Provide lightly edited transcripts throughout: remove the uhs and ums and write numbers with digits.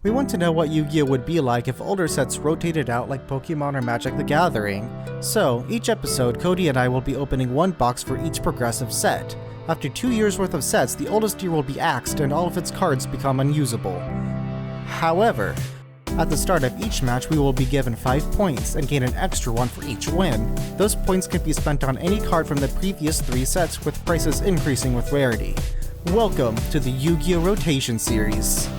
We want to know what Yu-Gi-Oh would be like if older sets rotated out like Pokemon or Magic the Gathering. So, each episode, Cody and I will be opening one box for each progressive set. After 2 years worth of sets, the oldest year will be axed and all of its cards become unusable. However, at the start of each match, we will be given 5 points and gain an extra one for each win. Those points can be spent on any card from the previous 3 sets, with prices increasing with rarity. Welcome to the Yu-Gi-Oh! Rotation Series.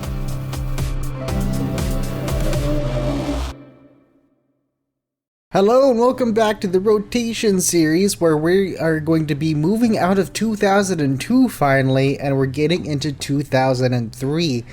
Hello and welcome back to the Rotation Series, where we are going to be moving out of 2002 finally, and we're getting into 2003.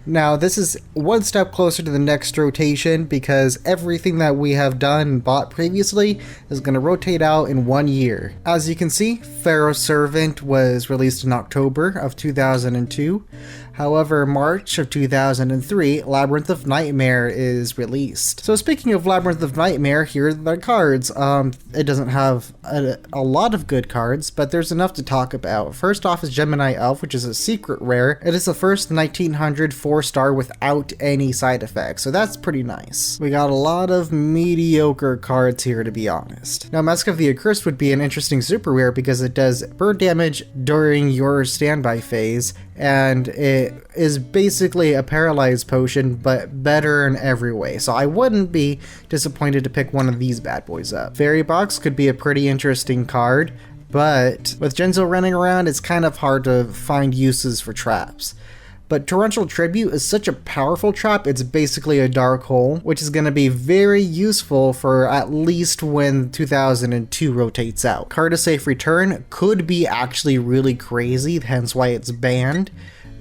Now, this is one step closer to the next rotation because everything that we have done and bought previously is going to rotate out in 1 year. As you can see, Pharaoh's Servant was released in October of 2002. However, March of 2003, Labyrinth of Nightmare is released. So speaking of Labyrinth of Nightmare, here are the cards. It doesn't have a lot of good cards, but there's enough to talk about. First off is Gemini Elf, which is a secret rare. It is the first 1900 4-star without any side effects, so that's pretty nice. We got a lot of mediocre cards here, to be honest. Now, Mask of the Accursed would be an interesting super rare because it does burn damage during your standby phase, and it is basically a paralyzed potion, but better in every way. So I wouldn't be disappointed to pick one of these bad boys up. Fairy Box could be a pretty interesting card, but with Genzo running around, it's kind of hard to find uses for traps. But Torrential Tribute is such a powerful trap, it's basically a dark hole, which is going to be very useful for at least when 2002 rotates out. Card of Safe Return could be actually really crazy, hence why it's banned.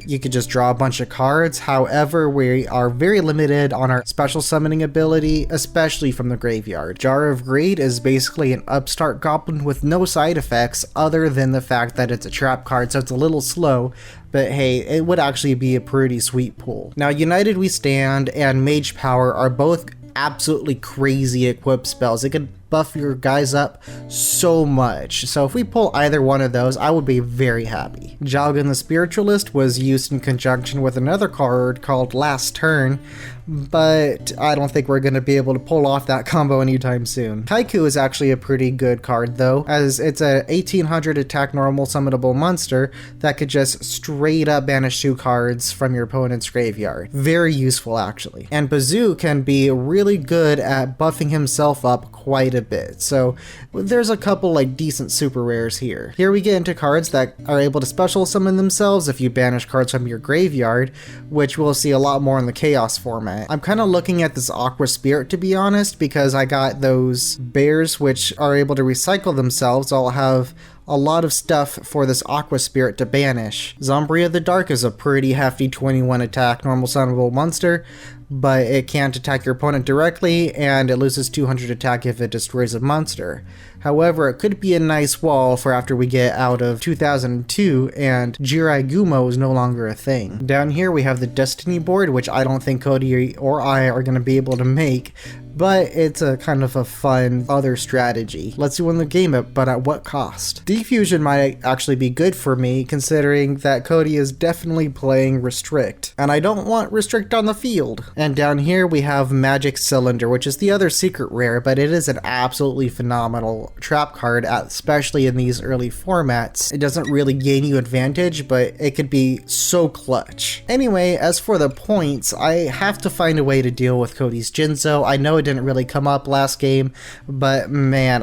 You could just draw a bunch of cards. However, we are very limited on our special summoning ability, especially from the graveyard. Jar of Greed is basically an upstart goblin with no side effects other than the fact that it's a trap card, so it's a little slow, but hey, it would actually be a pretty sweet pull. Now, United We Stand and Mage Power are both absolutely crazy equipped spells. It could buff your guys up so much. So if we pull either one of those, I would be very happy. Jalgan the Spiritualist was used in conjunction with another card called Last Turn, but I don't think we're going to be able to pull off that combo anytime soon. Kaiku is actually a pretty good card though, as it's a 1800 attack normal summonable monster that could just straight up banish 2 cards from your opponent's graveyard. Very useful actually. And Bazoo can be really good at buffing himself up quite a bit, so there's a couple like decent super rares here. Here we get into cards that are able to special summon themselves if you banish cards from your graveyard, which we'll see a lot more in the Chaos format. I'm kind of looking at this Aqua Spirit, to be honest, because I got those bears which are able to recycle themselves. I'll have a lot of stuff for this Aqua Spirit to banish. Zombria the Dark is a pretty hefty 21 attack normal summonable monster, but it can't attack your opponent directly, and it loses 200 attack if it destroys a monster. However, it could be a nice wall for after we get out of 2002 and Jirai Gumo is no longer a thing. Down here we have the Destiny board, which I don't think Cody or I are going to be able to make, but it's a kind of a fun other strategy. Let's win the game, but at what cost? Defusion might actually be good for me, considering that Cody is definitely playing Restrict, and I don't want Restrict on the field. And down here we have Magic Cylinder, which is the other secret rare, but it is an absolutely phenomenal trap card, especially in these early formats. It doesn't really gain you advantage, but it could be so clutch. Anyway, as for the points, I have to find a way to deal with Cody's Genzo. I know it didn't really come up last game, but man,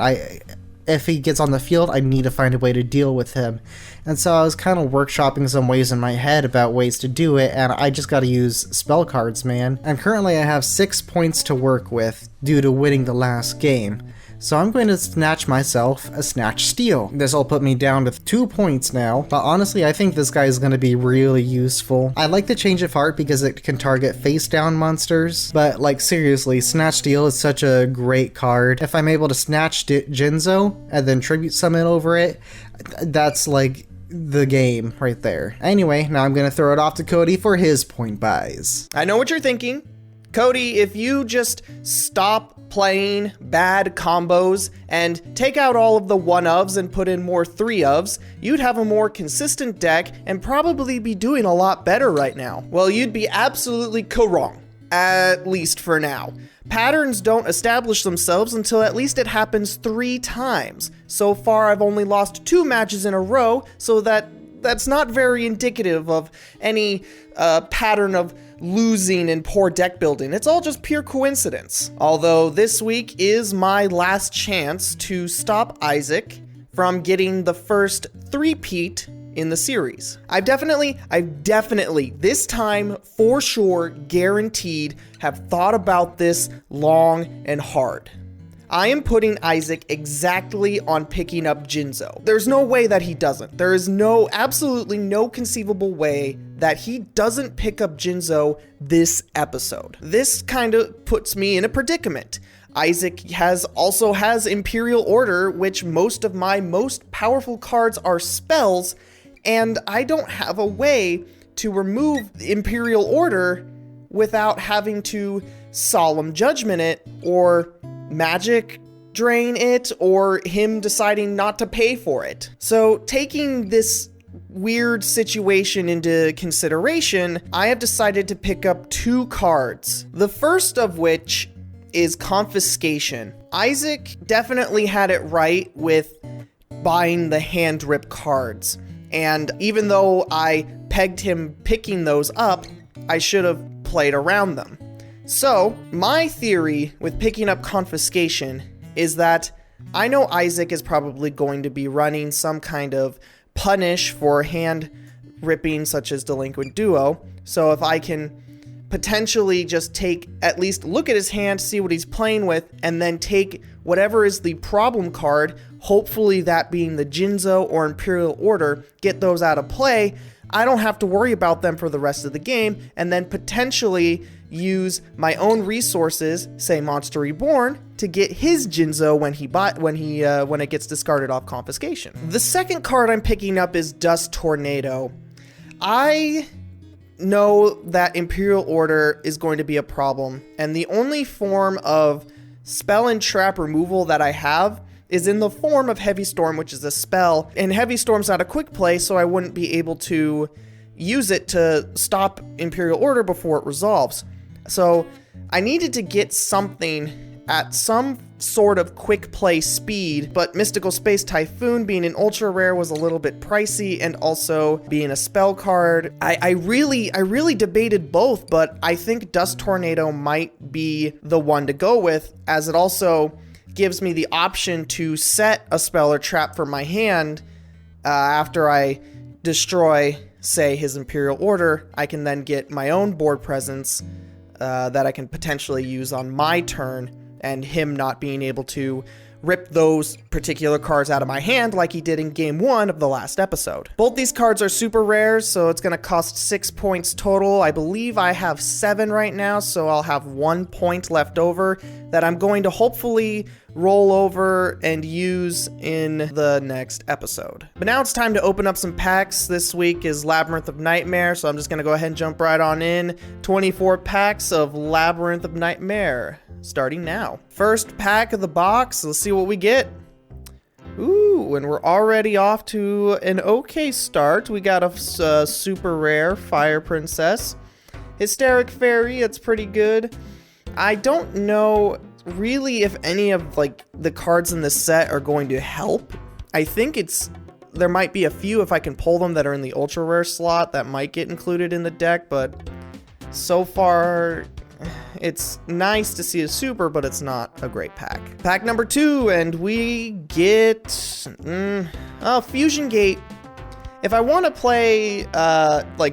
if he gets on the field, I need to find a way to deal with him. And so I was kind of workshopping some ways in my head about ways to do it, and I just gotta use spell cards, man. And currently I have 6 points to work with due to winning the last game. So I'm going to snatch myself a Snatch Steal. This will put me down to 2 points now, but honestly I think this guy is going to be really useful. I like the Change of Heart because it can target face down monsters, but like seriously, Snatch Steal is such a great card. If I'm able to snatch Genzo and then tribute summon over it, that's like the game right there. Anyway, now I'm going to throw it off to Cody for his point buys. I know what you're thinking. Cody, if you just stop playing bad combos and take out all of the 1-ofs and put in more 3-ofs, you'd have a more consistent deck and probably be doing a lot better right now. Well, you'd be absolutely wrong. At least for now. Patterns don't establish themselves until at least it happens 3 times. So far, I've only lost 2 matches in a row, so that's not very indicative of any pattern of losing and poor deck building. It's all just pure coincidence. Although this week is my last chance to stop Isaac from getting the first 3-peat in the series. I've definitely, this time, for sure, guaranteed, have thought about this long and hard. I am putting Isaac exactly on picking up Jinzo. There's no way that he doesn't. There is absolutely no conceivable way that he doesn't pick up Jinzo this episode. This kind of puts me in a predicament. Isaac also has Imperial Order, which most of my most powerful cards are spells, and I don't have a way to remove Imperial Order without having to Solemn Judgment it, or Magic Drain it, or him deciding not to pay for it. So taking this weird situation into consideration, I have decided to pick up 2 cards. The first of which is Confiscation. Isaac definitely had it right with buying the hand rip cards. And even though I pegged him picking those up, I should have played around them. So, my theory with picking up Confiscation is that I know Isaac is probably going to be running some kind of punish for hand ripping, such as Delinquent Duo. So if I can potentially just at least look at his hand, see what he's playing with, and then take whatever is the problem card, hopefully that being the Jinzo or Imperial Order, get those out of play, I don't have to worry about them for the rest of the game, and then potentially use my own resources, say Monster Reborn, to get his Jinzo when it gets discarded off Confiscation. The second card I'm picking up is Dust Tornado. I know that Imperial Order is going to be a problem, and the only form of spell and trap removal that I have is in the form of Heavy Storm, which is a spell, and Heavy Storm's not a quick play, so I wouldn't be able to use it to stop Imperial Order before it resolves. So I needed to get something at some sort of quick play speed, but Mystical Space Typhoon being an ultra rare was a little bit pricey, and also being a spell card. I really debated both, but I think Dust Tornado might be the one to go with, as it also gives me the option to set a spell or trap for my hand after I destroy, say, his Imperial Order. I can then get my own board presence that I can potentially use on my turn, and him not being able to rip those particular cards out of my hand like he did in game 1 of the last episode. Both these cards are super rares, so it's going to cost 6 points total. I believe I have 7 right now, so I'll have 1 point left over that I'm going to hopefully roll over and use in the next episode. But now it's time to open up some packs. This week is Labyrinth of Nightmare, so I'm just going to go ahead and jump right on in. 24 packs of Labyrinth of Nightmare, starting now. First pack of the box, let's see what we get. Ooh, and we're already off to an okay start. We got a super rare Fire Princess. Hysteric Fairy, it's pretty good. I don't know really if any of the cards in this set are going to help. I think there might be a few, if I can pull them, that are in the ultra rare slot that might get included in the deck, but so far it's nice to see a super, but it's not a great pack. Pack number 2, and we get Fusion Gate. If I want to play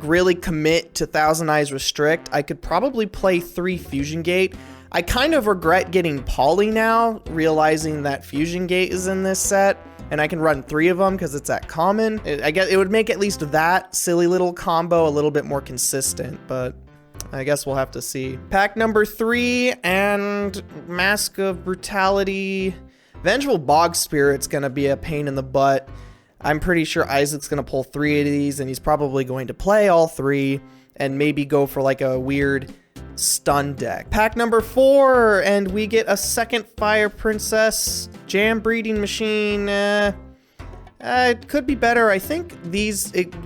really commit to Thousand Eyes Restrict, I could probably play 3 Fusion Gate. I kind of regret getting Poly now, realizing that Fusion Gate is in this set, and I can run 3 of them because it's at common. I guess it would make at least that silly little combo a little bit more consistent, but I guess we'll have to see. Pack number 3, and Mask of Brutality. Vengeful Bog Spirit's gonna be a pain in the butt. I'm pretty sure Isaac's gonna pull 3 of these, and he's probably going to play all 3, and maybe go for a weird stun deck. Pack number 4, and we get a second Fire Princess. Jam Breeding Machine. It could be better. I think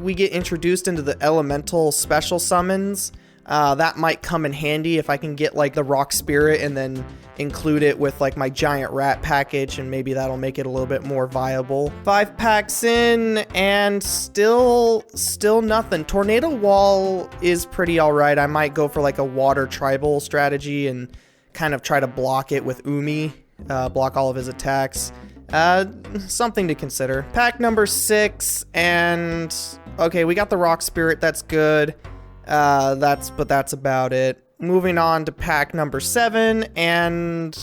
we get introduced into the elemental special summons That might come in handy if I can get like the rock spirit and then include it with like my giant rat package, and maybe that'll make it a little bit more viable. 5 packs in and still nothing. Tornado Wall is pretty all right. I might go for like a water tribal strategy and kind of try to block it with Umi, block all of his attacks. Something to consider. Pack number 6, and okay, we got the rock spirit. That's good. That's about it. Moving on to pack number 7, and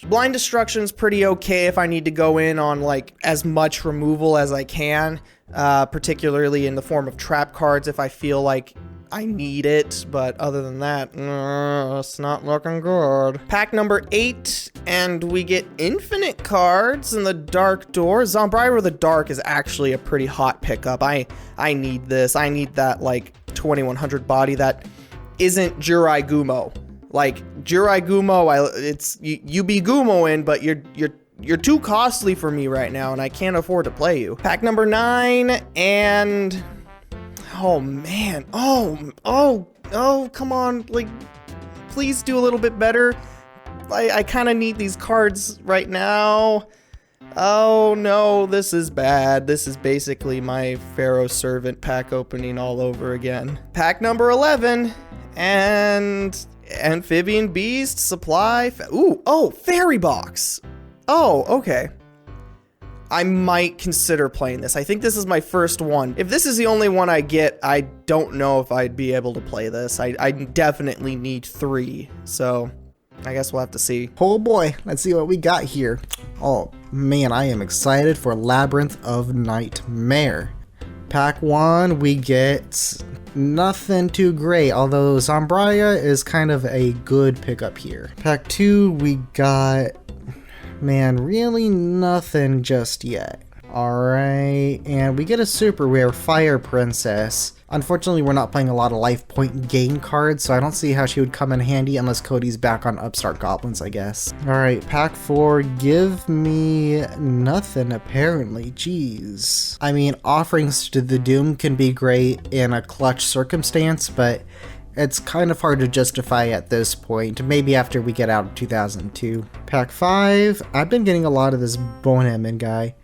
blind destruction's pretty okay if I need to go in on like as much removal as I can, particularly in the form of trap cards if I feel like I need it, but other than that, it's not looking good. Pack number 8, and we get infinite cards in the Dark Door. Zombrira the Dark is actually a pretty hot pickup. I need this. I need that like 2100 body that isn't Jurai Gumo. Like Jurai Gumo, you be Gumoing, but you're too costly for me right now, and I can't afford to play you. Pack number 9, and oh man, oh, come on, like, please do a little bit better. I kind of need these cards right now. Oh no, this is bad. This is basically my Pharaoh Servant pack opening all over again. Pack number 11, and Amphibian Beast, Supply, Fairy Box. Oh, okay. I might consider playing this. I think this is my first one. If this is the only one I get, I don't know if I'd be able to play this. I definitely need 3, so I guess we'll have to see. Oh boy, let's see what we got here. Oh man, I am excited for Labyrinth of Nightmare. Pack 1, we get nothing too great, although Zombraya is kind of a good pickup here. Pack 2, we got, man, really nothing just yet. Alright, and we get a super rare Fire Princess. Unfortunately, we're not playing a lot of life point gain cards, so I don't see how she would come in handy unless Cody's back on Upstart Goblins, I guess. Alright, pack 4, give me nothing apparently, jeez. I mean, Offerings to the Doom can be great in a clutch circumstance, but it's kind of hard to justify at this point, maybe after we get out of 2002. Pack 5, I've been getting a lot of this Boneman guy,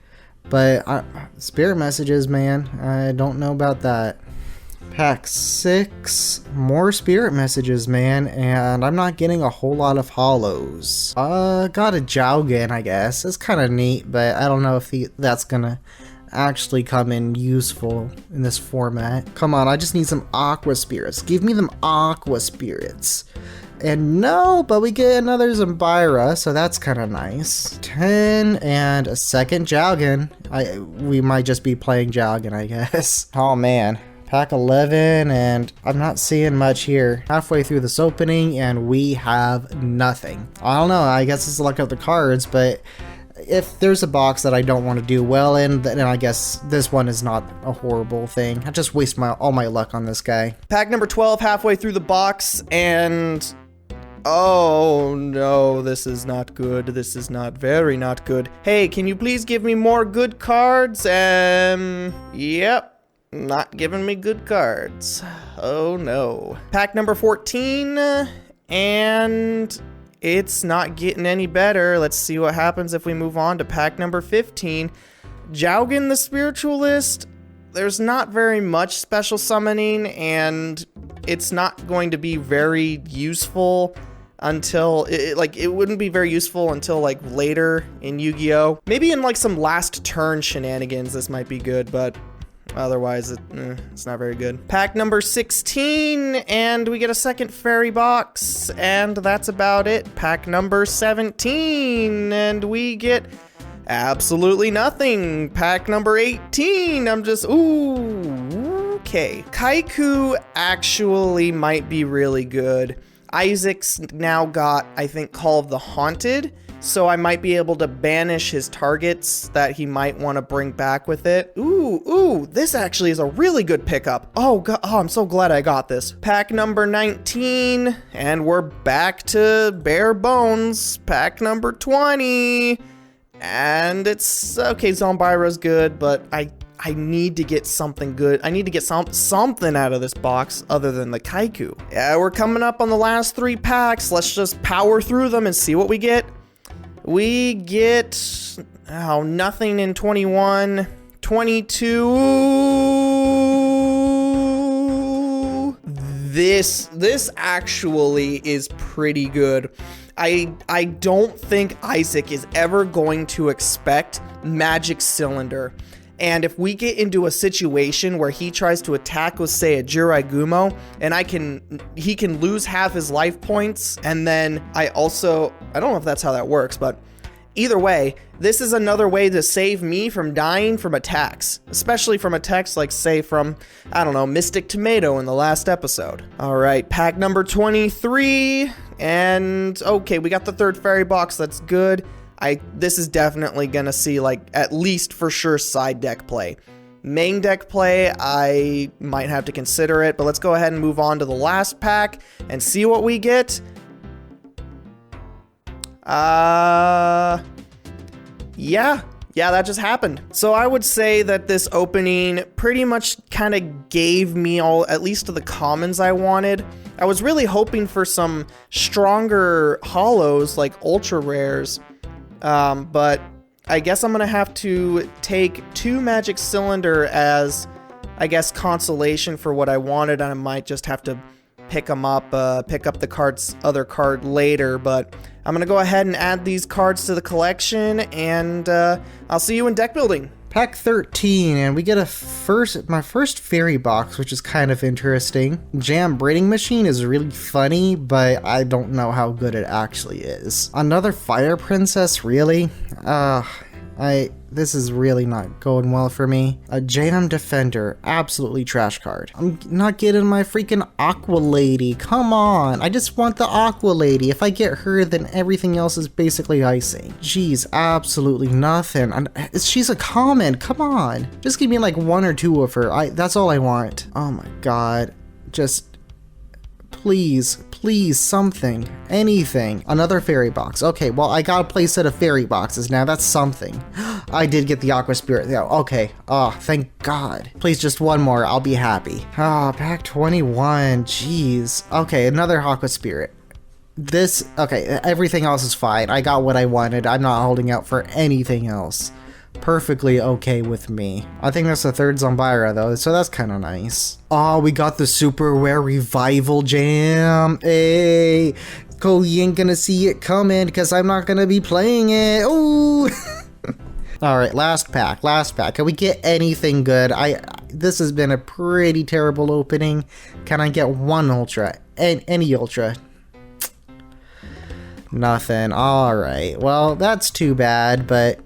but Spirit Messages, man, I don't know about that. Pack 6, more Spirit Messages, man, and I'm not getting a whole lot of hollows. Got a Jowgen, I guess. It's kind of neat, but I don't know if that's gonna actually come in useful in this format. Come on, I just need some Aqua Spirits. Give me them Aqua Spirits. And no, but we get another Zombrira, so that's kind of nice. 10 and a second Jowgen. We might just be playing Jowgen, I guess. Oh man. Pack 11, and I'm not seeing much here. Halfway through this opening, and we have nothing. I don't know, I guess it's the luck of the cards, but if there's a box that I don't want to do well in, then I guess this one is not a horrible thing. I just waste all my luck on this guy. Pack number 12, halfway through the box, and oh no, this is not good. This is not good. Hey, can you please give me more good cards? Yep. Not giving me good cards. Oh no. Pack number 14, and it's not getting any better. Let's see what happens if we move on to pack number 15. Jowgen the Spiritualist. There's not very much special summoning, and it's not going to be very useful until it wouldn't be very useful until like later in Yu-Gi-Oh. Maybe in like some last turn shenanigans this might be good, but otherwise, it's not very good. Pack number 16, and we get a second fairy box, and that's about it. Pack number 17, and we get absolutely nothing. Pack number 18, I'm just, okay. Kaiku actually might be really good. Isaac's now got, I think, Call of the Haunted, so I might be able to banish his targets that he might want to bring back with it. Ooh, this actually is a really good pickup. Oh, God, I'm so glad I got this. Pack number 19, and we're back to bare bones. Pack number 20, and it's, okay, Zombrira's good, but I need to get something good. I need to get something out of this box other than the Kaiku. Yeah, we're coming up on the last 3 packs. Let's just power through them and see what we get. We get nothing in 21, 22. This actually is pretty good. I don't think Isaac is ever going to expect Magic Cylinder. And if we get into a situation where he tries to attack with, say, a Jiraigumo, and he can lose half his life points, and then I don't know if that's how that works, but either way, this is another way to save me from dying from attacks, especially from attacks like, say, from, I don't know, Mystic Tomato in the last episode. All right, pack number 23, and okay, we got the 3rd fairy box. That's good. This is definitely gonna see, like, at least for sure side deck play. Main deck play, I might have to consider it, but let's go ahead and move on to the last pack and see what we get. Yeah, that just happened. So I would say that this opening pretty much kind of gave me at least the commons I wanted. I was really hoping for some stronger holos, like ultra rares, but I guess I'm gonna have to take 2 Magic Cylinder as, I guess, consolation for what I wanted, and I might just have to pick up the other card later, but I'm gonna go ahead and add these cards to the collection, and I'll see you in deck building. Pack 13, and we get my first fairy box, which is kind of interesting. Jam Braiding Machine is really funny, but I don't know how good it actually is. Another Fire Princess, really? This is really not going well for me. A Jam Defender, absolutely trash card. I'm not getting my freaking Aqua Lady. Come on, I just want the Aqua Lady. If I get her, then everything else is basically icing. Jeez, absolutely nothing. She's a common, come on. Just give me like 1 or 2 of her. That's all I want. Oh my god, just please, something, anything. Another fairy box. Okay, well, I got a playset of fairy boxes now. That's something. I did get the Aqua Spirit. Yeah, okay. Oh, thank God. Please, just 1 more. I'll be happy. Pack 21. Jeez. Okay, another Aqua Spirit. Okay, everything else is fine. I got what I wanted. I'm not holding out for anything else. Perfectly okay with me. I think that's the 3rd Zombira though, so that's kind of nice. Oh, we got the super rare revival jam. Hey, Cody ain't gonna see it coming because I'm not gonna be playing it. Ooh. All right, last pack. Can we get anything good? This has been a pretty terrible opening. Can I get 1 ultra? Any ultra? Nothing. All right. Well, that's too bad, but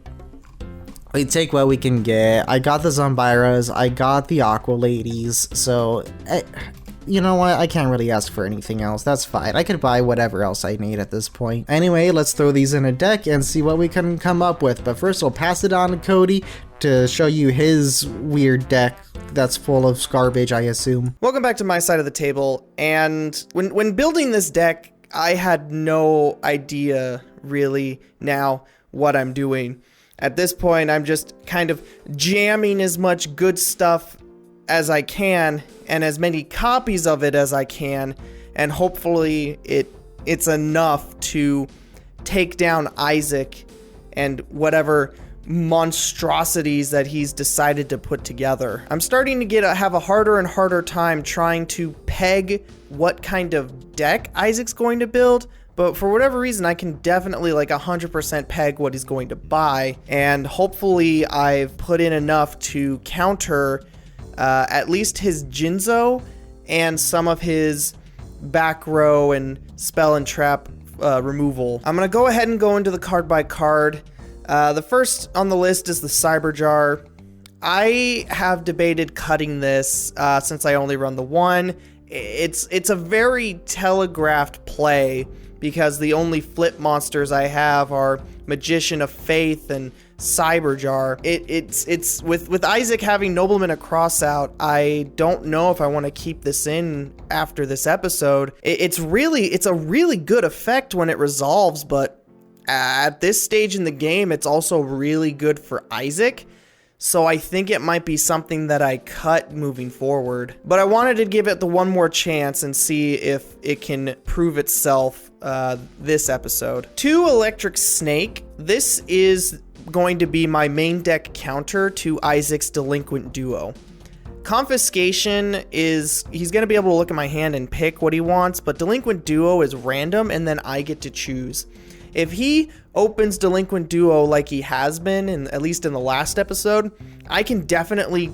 we take what we can get. I got the Zombiras, I got the Aqua Ladies, so you know what? I can't really ask for anything else. That's fine. I could buy whatever else I need at this point. Anyway, let's throw these in a deck and see what we can come up with. But first, I'll pass it on to Cody to show you his weird deck that's full of garbage, I assume. Welcome back to my side of the table. And when building this deck, I had no idea really now what I'm doing. At this point, I'm just kind of jamming as much good stuff as I can and as many copies of it as I can, and hopefully it's enough to take down Isaac and whatever monstrosities that he's decided to put together. I'm starting to have a harder and harder time trying to peg what kind of deck Isaac's going to build. But for whatever reason, I can definitely like 100% peg what he's going to buy. And hopefully I've put in enough to counter at least his Jinzo and some of his back row and spell and trap removal. I'm going to go ahead and go into the card by card. The first on the list is the Cyber Jar. I have debated cutting this since I only run the 1. It's a very telegraphed play, because the only flip monsters I have are Magician of Faith and Cyber Jar. It's with Isaac having Nobleman of Crossout, I don't know if I want to keep this in after this episode. It's a really good effect when it resolves, but at this stage in the game, it's also really good for Isaac. so I think it might be something that I cut moving forward. But I wanted to give it the one more chance and see if it can prove itself this episode. 2 Electric Snake. This is going to be my main deck counter to Isaac's Delinquent Duo. Confiscation is, he's going to be able to look at my hand and pick what he wants, but Delinquent Duo is random and then I get to choose. If he opens Delinquent Duo like he has been, at least in the last episode, I can definitely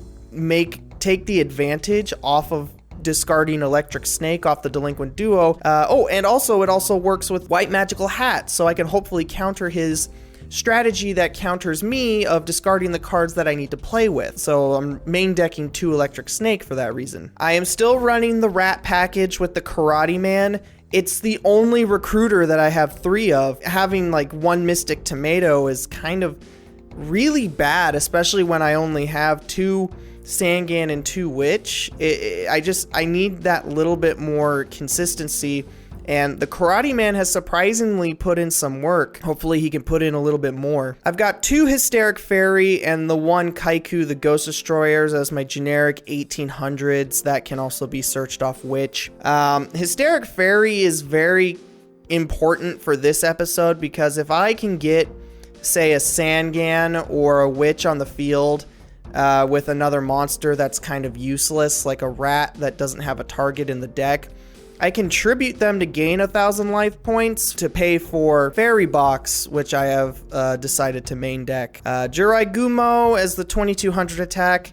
take the advantage off of discarding Electric Snake off the Delinquent Duo. And also it also works with White Magical Hat, so I can hopefully counter his strategy that counters me of discarding the cards that I need to play with. So I'm main decking 2 Electric Snake for that reason. I am still running the Rat package with the Karate Man. It's the only recruiter that I have 3 of. Having like 1 Mystic Tomato is kind of really bad, especially when I only have 2 Sangan and 2 Witch. I need that little bit more consistency, and the Karate Man has surprisingly put in some work. Hopefully he can put in a little bit more. I've got 2 Hysteric Fairy and the 1 Kaiku the Ghost Destroyers as my generic 1800s that can also be searched off Witch. Hysteric Fairy is very important for this episode because if I can get, say, a Sangan or a Witch on the field with another monster that's kind of useless, like a rat that doesn't have a target in the deck, I can tribute them to gain 1,000 life points to pay for Fairy Box, which I have decided to main deck. Jurai Gumo as the 2200 attack.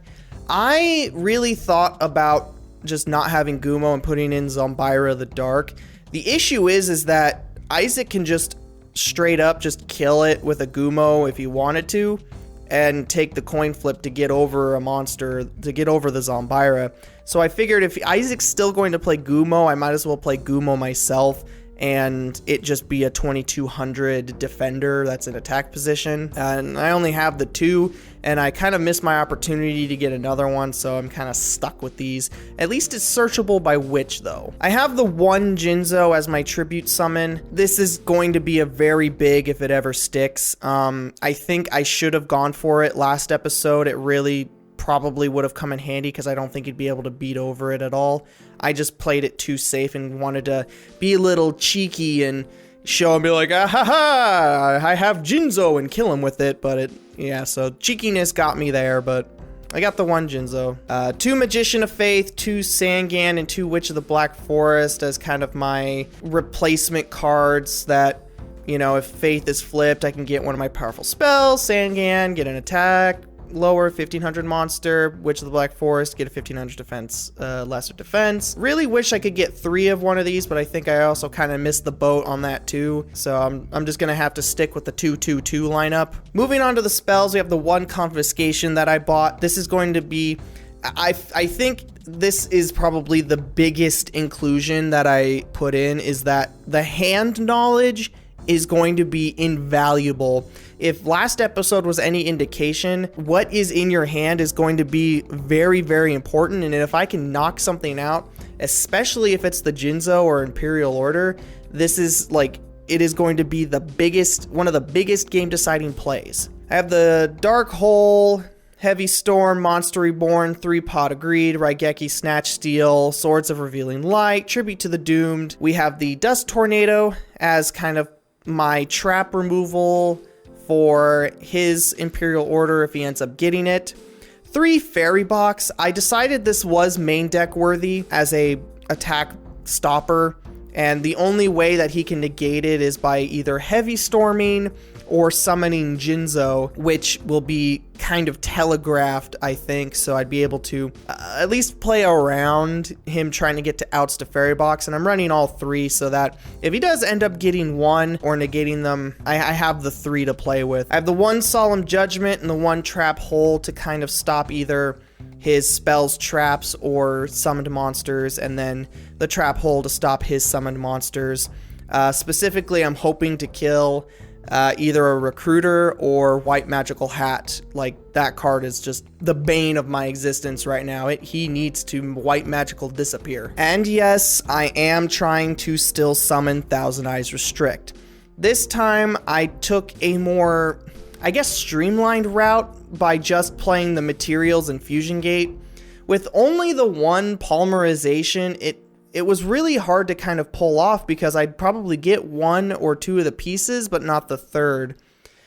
I really thought about just not having Gumo and putting in Zombira the Dark. The issue is that Isaac can just straight up just kill it with a Gumo if he wanted to, and take the coin flip to get over a monster, to get over the Zombira. So I figured if Isaac's still going to play Gumo, I might as well play Gumo myself and it just be a 2200 defender that's in attack position. And I only have the 2, and I kind of missed my opportunity to get another one, so I'm kind of stuck with these. At least it's searchable by Witch, though. I have the 1 Jinzo as my tribute summon. This is going to be a very big if it ever sticks. I think I should have gone for it last episode. It really probably would have come in handy because I don't think he'd be able to beat over it at all. I just played it too safe and wanted to be a little cheeky and show him, be like, ah ha ha, I have Jinzo, and kill him with it. But so cheekiness got me there, but I got the 1 Jinzo. 2 Magician of Faith, 2 Sangan, and 2 Witch of the Black Forest as kind of my replacement cards that, you know, if Faith is flipped, I can get one of my powerful spells, Sangan, get an attack, lower 1500 monster, Witch of the Black Forest, get a 1500 defense, lesser defense. Really wish I could get 3 of one of these, but I think I also kind of missed the boat on that too. So I'm just gonna have to stick with the 2-2-2 lineup. Moving on to the spells, we have the 1 Confiscation that I bought. This is going to be, I think this is probably the biggest inclusion that I put in, is that the hand knowledge is going to be invaluable. If last episode was any indication, what is in your hand is going to be very, very important. And if I can knock something out, especially if it's the Jinzo or Imperial Order, this is like, it is going to be the biggest, one of the biggest game deciding plays. I have the Dark Hole, Heavy Storm, Monster Reborn, 3 Pot of Greed, Raigeki Snatch Steal, Swords of Revealing Light, Tribute to the Doomed. We have the Dust Tornado as kind of my trap removal for his Imperial Order if he ends up getting it. 3 Fairy Box. I decided this was main deck worthy as a attack stopper, and the only way that he can negate it is by either heavy storming or summoning Jinzo, which will be kind of telegraphed, I think, so I'd be able to at least play around him trying to get to outs to Fairy Box, and I'm running all 3 so that if he does end up getting 1 or negating them, I have the 3 to play with. I have the 1 Solemn Judgment and the 1 Trap Hole to kind of stop either his spells, traps, or summoned monsters, and then the Trap Hole to stop his summoned monsters. Specifically, I'm hoping to kill either a Recruiter or White Magical Hat. Like, that card is just the bane of my existence right now. He needs to White Magical disappear. And yes, I am trying to still summon Thousand Eyes Restrict. This time, I took a more I guess, streamlined route by just playing the materials and Fusion Gate. With only the one polymerization, it was really hard to kind of pull off because I'd probably get one or two of the pieces, but not the third.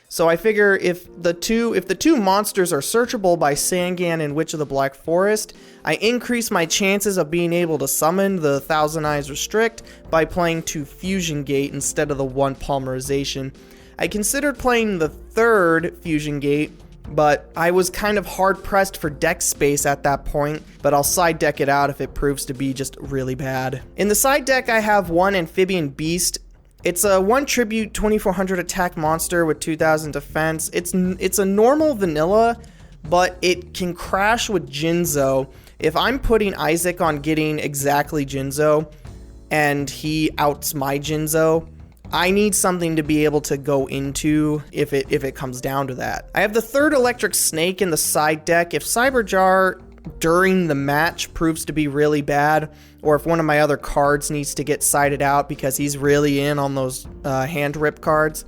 So I figure if the two monsters are searchable by Sangan and Witch of the Black Forest, I increase my chances of being able to summon the Thousand Eyes Restrict by playing 2 Fusion Gate instead of the 1 polymerization. I considered playing the third Fusion Gate, but I was kind of hard pressed for deck space at that point, but I'll side deck it out if it proves to be just really bad. In the side deck, I have 1 Amphibian Beast. It's a 1 tribute 2400 attack monster with 2000 defense. It's a normal vanilla, but it can crash with Jinzo. If I'm putting Isaac on getting exactly Jinzo and he outs my Jinzo, I need something to be able to go into if it comes down to that. I have the third Electric Snake in the side deck. If Cyberjar during the match proves to be really bad, or if one of my other cards needs to get sided out because he's really in on those hand rip cards,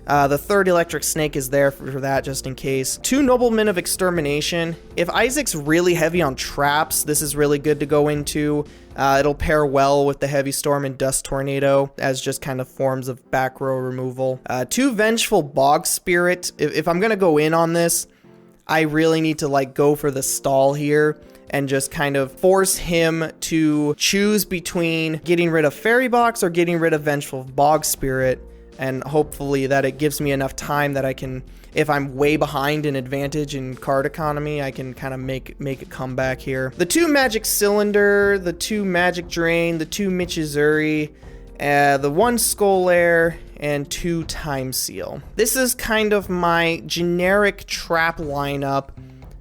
the third Electric Snake is there for that just in case. 2 Noblemen of Extermination. If Isaac's really heavy on traps, this is really good to go into. It'll pair well with the Heavy Storm and Dust Tornado as just kind of forms of back row removal. 2 Vengeful Bog Spirit. If I'm gonna go in on this, I really need to like go for the stall here and just kind of force him to choose between getting rid of Fairy Box or getting rid of Vengeful Bog Spirit, and hopefully that it gives me enough time that I can, if I'm way behind in advantage in card economy, I can kind of make a comeback here. The 2 Magic Cylinder, the 2 Magic Drain, the 2 Michizuri, the 1 Skolair, and 2 Time Seal. This is kind of my generic trap lineup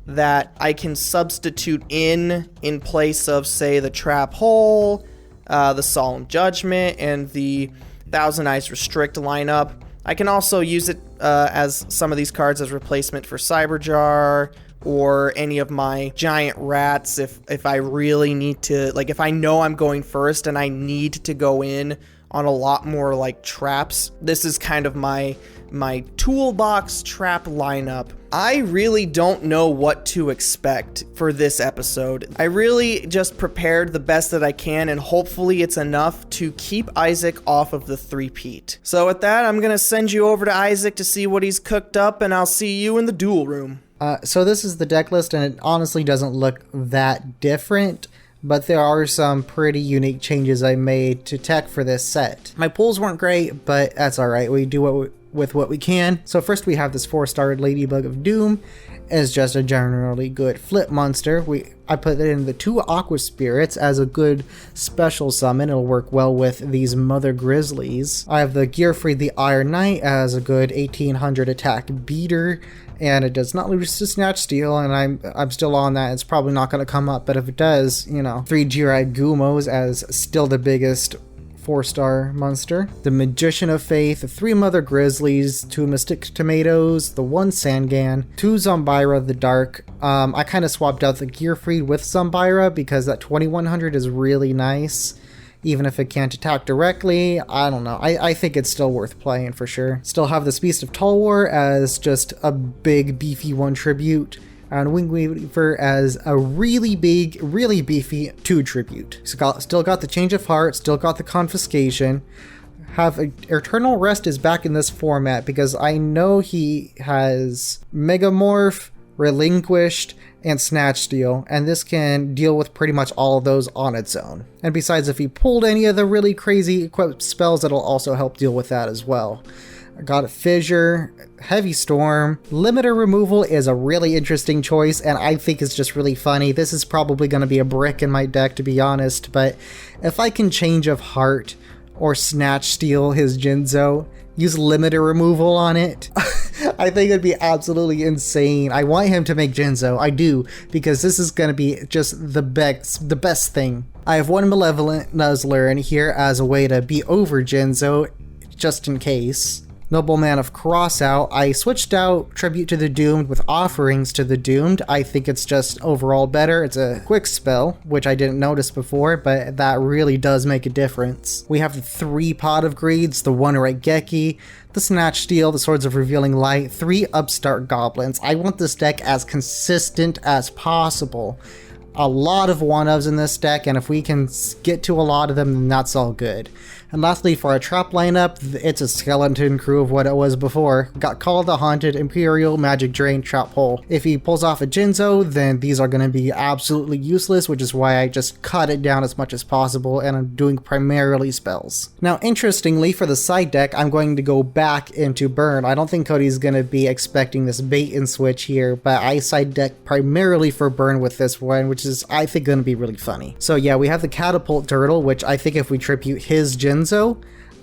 that I can substitute in place of, say, the Trap Hole, the Solemn Judgment, and the Thousand Eyes Restrict lineup. I can also use it as some of these cards as replacement for Cyberjar or any of my giant rats if I really need to, like if I know I'm going first and I need to go in on a lot more like traps. This is kind of my toolbox trap lineup. I really don't know what to expect for this episode. I really just prepared the best that I can, and hopefully it's enough to keep Isaac off of the three-peat. So with that, I'm gonna send you over to Isaac to see what he's cooked up, and I'll see you in the duel room. So this is the deck list, and it honestly doesn't look that different, but there are some pretty unique changes I made to tech for this set. My pulls weren't great, but that's alright. We do with what we can. So first we have this 4-star Ladybug of Doom. It's just a generally good flip monster. I put it in the 2 Aqua Spirits as a good special summon. It'll work well with these Mother Grizzlies. I have the Gearfried the Iron Knight as a good 1800 attack beater, and it does not lose to Snatch Steal, and I'm still on that. It's probably not going to come up, but if it does, 3 Jirai Gumos as still the biggest 4-star monster. The Magician of Faith, 3 Mother Grizzlies, 2 Mystic Tomatoes, the 1 Sangan, 2 Zombira the Dark. I kind of swapped out the Gearfried with Zombira because that 2100 is really nice. Even if it can't attack directly, I don't know. I think it's still worth playing for sure. Still have this Beast of Talwar as just a big beefy 1 tribute, and Wingweaver as a really big, really beefy 2 tribute. Still got the Change of Heart, still got the Confiscation. Eternal Rest is back in this format because I know he has Megamorph, Relinquished, and Snatch Steal, and this can deal with pretty much all of those on its own. And besides, if he pulled any of the really crazy equipped spells, it'll also help deal with that as well. I got a Fissure, Heavy Storm. Limiter Removal is a really interesting choice, and I think it's just really funny. This is probably going to be a brick in my deck, to be honest, but if I can Change of Heart or Snatch Steal his Jinzo, use Limiter Removal on it, I think it'd be absolutely insane. I want him to make Jinzo, I do, because this is going to be just the best thing. I have 1 Malevolent Nuzzler in here as a way to be over Jinzo, just in case. Nobleman of Crossout. I switched out Tribute to the Doomed with Offerings to the Doomed. I think it's just overall better. It's a quick spell, which I didn't notice before, but that really does make a difference. We have the 3 Pot of Greeds, the 1 Raigeki, the Snatch Steel, the Swords of Revealing Light, 3 Upstart Goblins. I want this deck as consistent as possible. A lot of 1-ofs in this deck, and if we can get to a lot of them, then that's all good. And lastly, for our trap lineup, it's a skeleton crew of what it was before. Got Call of the Haunted, Imperial, Magic Drain, Trap Hole. If he pulls off a Jinzo, then these are going to be absolutely useless, which is why I just cut it down as much as possible, and I'm doing primarily spells. Now, interestingly, for the side deck, I'm going to go back into Burn. I don't think Cody's going to be expecting this bait and switch here, but I side deck primarily for Burn with this one, which is, I think, going to be really funny. So yeah, we have the Catapult Turtle, which I think if we tribute his Jinzo,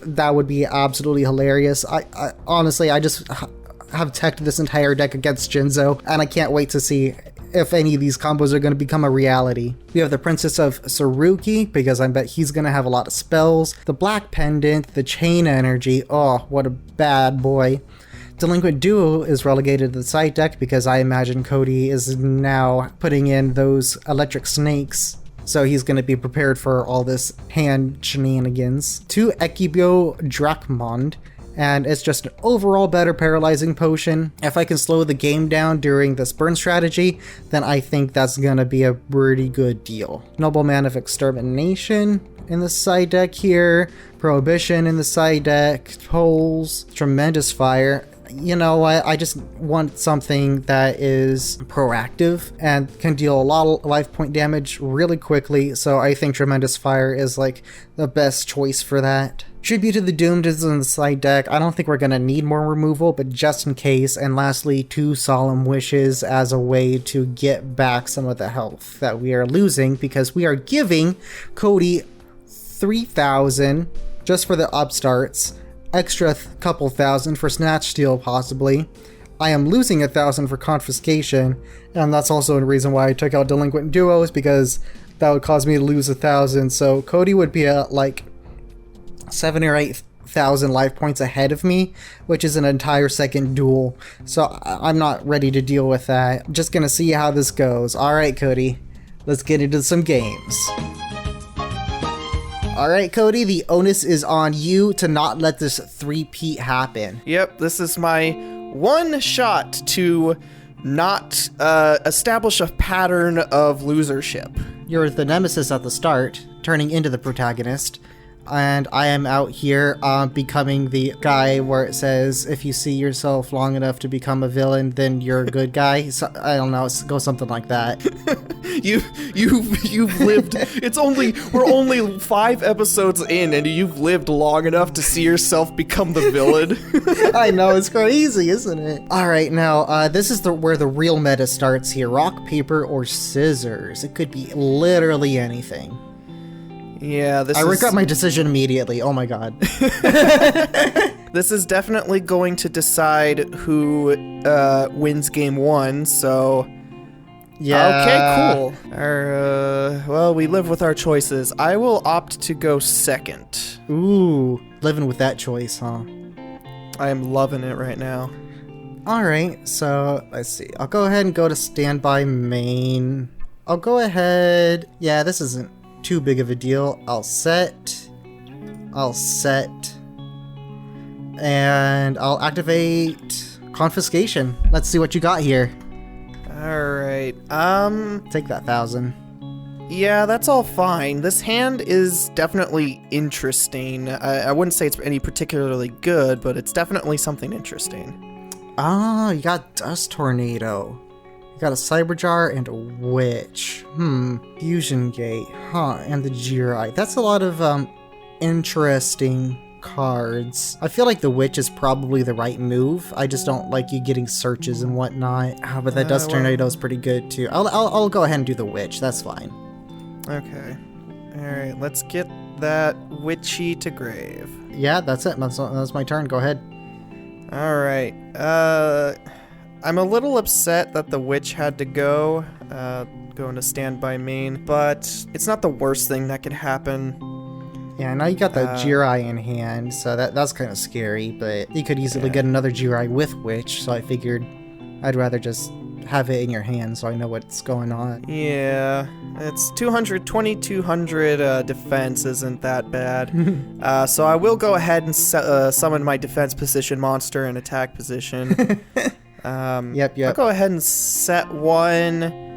that would be absolutely hilarious. I honestly, I just have teched this entire deck against Jinzo, and I can't wait to see if any of these combos are going to become a reality. We have the Princess of Saruki, because I bet he's going to have a lot of spells. The Black Pendant, the Chain Energy, oh, what a bad boy. Delinquent Duo is relegated to the side deck because I imagine Cody is now putting in those electric snakes. So he's going to be prepared for all this hand shenanigans. 2 Ekibyo Drachmond, and it's just an overall better paralyzing potion. If I can slow the game down during this burn strategy, then I think that's going to be a pretty good deal. Nobleman of Extermination in the side deck here. Prohibition in the side deck. Holes. Tremendous Fire. You know what, I just want something that is proactive and can deal a lot of life point damage really quickly, so I think Tremendous Fire is like the best choice for that. Tribute to the Doomed is in the side deck. I don't think we're going to need more removal, but just in case. And lastly, 2 Solemn Wishes as a way to get back some of the health that we are losing, because we are giving Cody 3,000 just for the upstarts, extra couple thousand for Snatch Steal possibly. I am losing 1,000 for Confiscation, and that's also a reason why I took out Delinquent Duos, because that would cause me to lose 1,000. So Cody would be at like 7 or 8,000 life points ahead of me, which is an entire second duel. So I'm not ready to deal with that. Just gonna see how this goes. Alright, Cody, let's get into some games. Alright, Cody, the onus is on you to not let this three-peat happen. Yep, this is my one shot to not establish a pattern of losership. You're the nemesis at the start, turning into the protagonist, and I am out here becoming the guy where it says, if you see yourself long enough to become a villain, then you're a good guy. So, I don't know, go something like that. You've lived. We're only 5 episodes in, and you've lived long enough to see yourself become the villain. I know, it's crazy, isn't it? All right, now this is where the real meta starts here. Rock, paper, or scissors. It could be literally anything. Yeah, I regret my decision immediately. Oh my god. This is definitely going to decide who wins game 1. So. Yeah. Okay, cool. Well, we live with our choices. I will opt to go second. Ooh, living with that choice, huh? I am loving it right now. Alright, so let's see. I'll go ahead and go to standby main. I'll go ahead. Yeah, this isn't too big of a deal. I'll set. And I'll activate Confiscation. Let's see what you got here. Alright, Take that 1,000. yeah, that's all fine. This hand is definitely interesting. I wouldn't say it's any particularly good, but it's definitely something interesting. Ah, you got Dust Tornado. You got a Cyberjar and a Witch. Fusion Gate. And the Jirai. That's a lot of, interesting cards. I feel like the Witch is probably the right move. I just don't like you getting searches and whatnot. But that Dust Tornado is pretty good too. I'll go ahead and do the Witch. That's fine. Okay. Alright, let's get that Witchy to grave. Yeah, that's it. That's my turn. Go ahead. Alright. I'm a little upset that the Witch had to go. Going to standby main. But it's not the worst thing that could happen. Yeah, now you got the Jirai in hand, so that's kind of scary, but you could easily get another Jirai with Witch, so I figured I'd rather just have it in your hand so I know what's going on. Yeah, it's 200 defense isn't that bad. So I will go ahead and summon my defense position monster in attack position. Yep. I'll go ahead and set one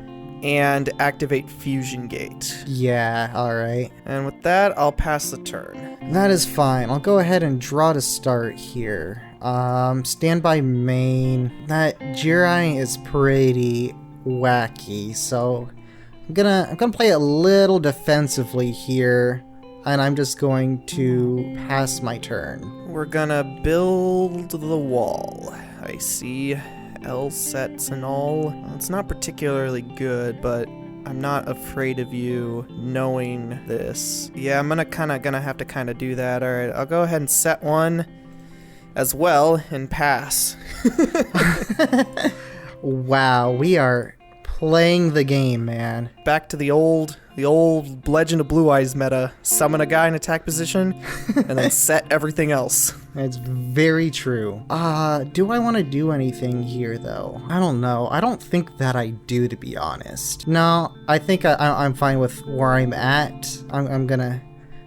and activate Fusion Gate. Yeah, alright. And with that, I'll pass the turn. That is fine. I'll go ahead and draw to start here. Standby main. That Jirai is pretty wacky, so I'm gonna play a little defensively here, and I'm just going to pass my turn. We're gonna build the wall. I see L sets and all. It's not particularly good, but I'm not afraid of you knowing this. Yeah, I'm gonna have to do that. All right, I'll go ahead and set one as well and pass. Wow, we are playing the game, man. Back to the old Legend of Blue Eyes meta. Summon a guy in attack position and then set everything else. It's very true. Do I want to do anything here, though? I don't know. I don't think that I do, to be honest. No, I think I'm fine with where I'm at. I'm gonna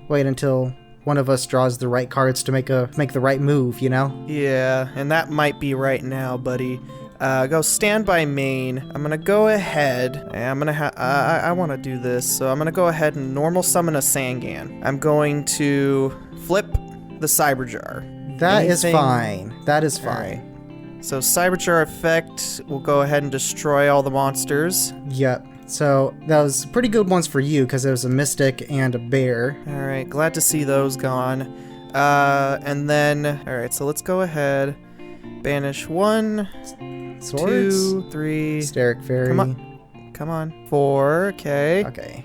wait until one of us draws the right cards to make the right move, you know? Yeah, and that might be right now, buddy. Go standby main. I'm gonna go ahead, and I want to do this, so I'm gonna go ahead and normal summon a Sangan. I'm going to flip the Cyberjar. That is fine. That is fine. Right. So Cyberjar effect will go ahead and destroy all the monsters. Yep. So that was pretty good ones for you because it was a Mystic and a Bear. All right, glad to see those gone. And then, all right, so let's go ahead. Banish 1, Swords? 2, 3. Steric Fairy. Come on. 4, okay. Okay.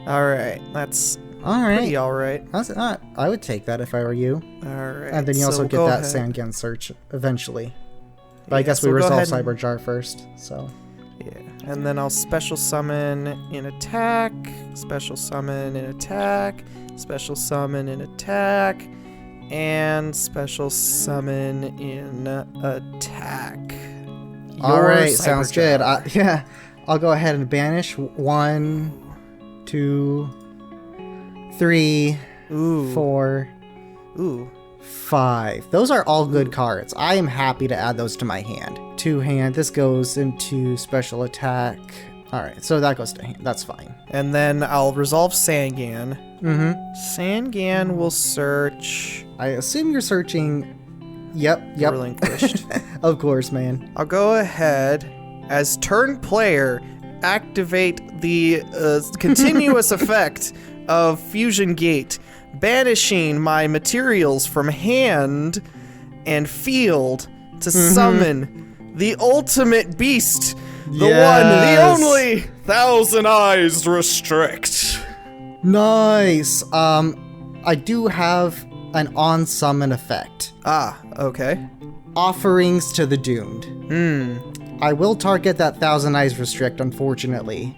All right, that's pretty alright. I would take that if I were you. Alright. And then you also get that Sangan search eventually. But I guess we resolve Cyberjar first, so. Yeah, and then I'll special summon in attack, special summon in attack, special summon in attack, and special summon in attack. Alright, sounds good. Yeah, I'll go ahead and banish 1, 2, 3, 4, 5. Those are all good cards. I am happy to add those to my hand. 2 hand. This goes into special attack. Alright, so that goes to hand. That's fine. And then I'll resolve Sangan. Mm-hmm. Sangan will search. I assume you're searching. Yep. Relinquished. Of course, man. I'll go ahead, as turn player, activate the continuous effect of Fusion Gate, banishing my materials from hand and field to summon the ultimate beast, the one, the only, Thousand Eyes Restrict. Nice. I do have an on-summon effect. Okay. Offerings to the Doomed. I will target that Thousand Eyes Restrict, unfortunately.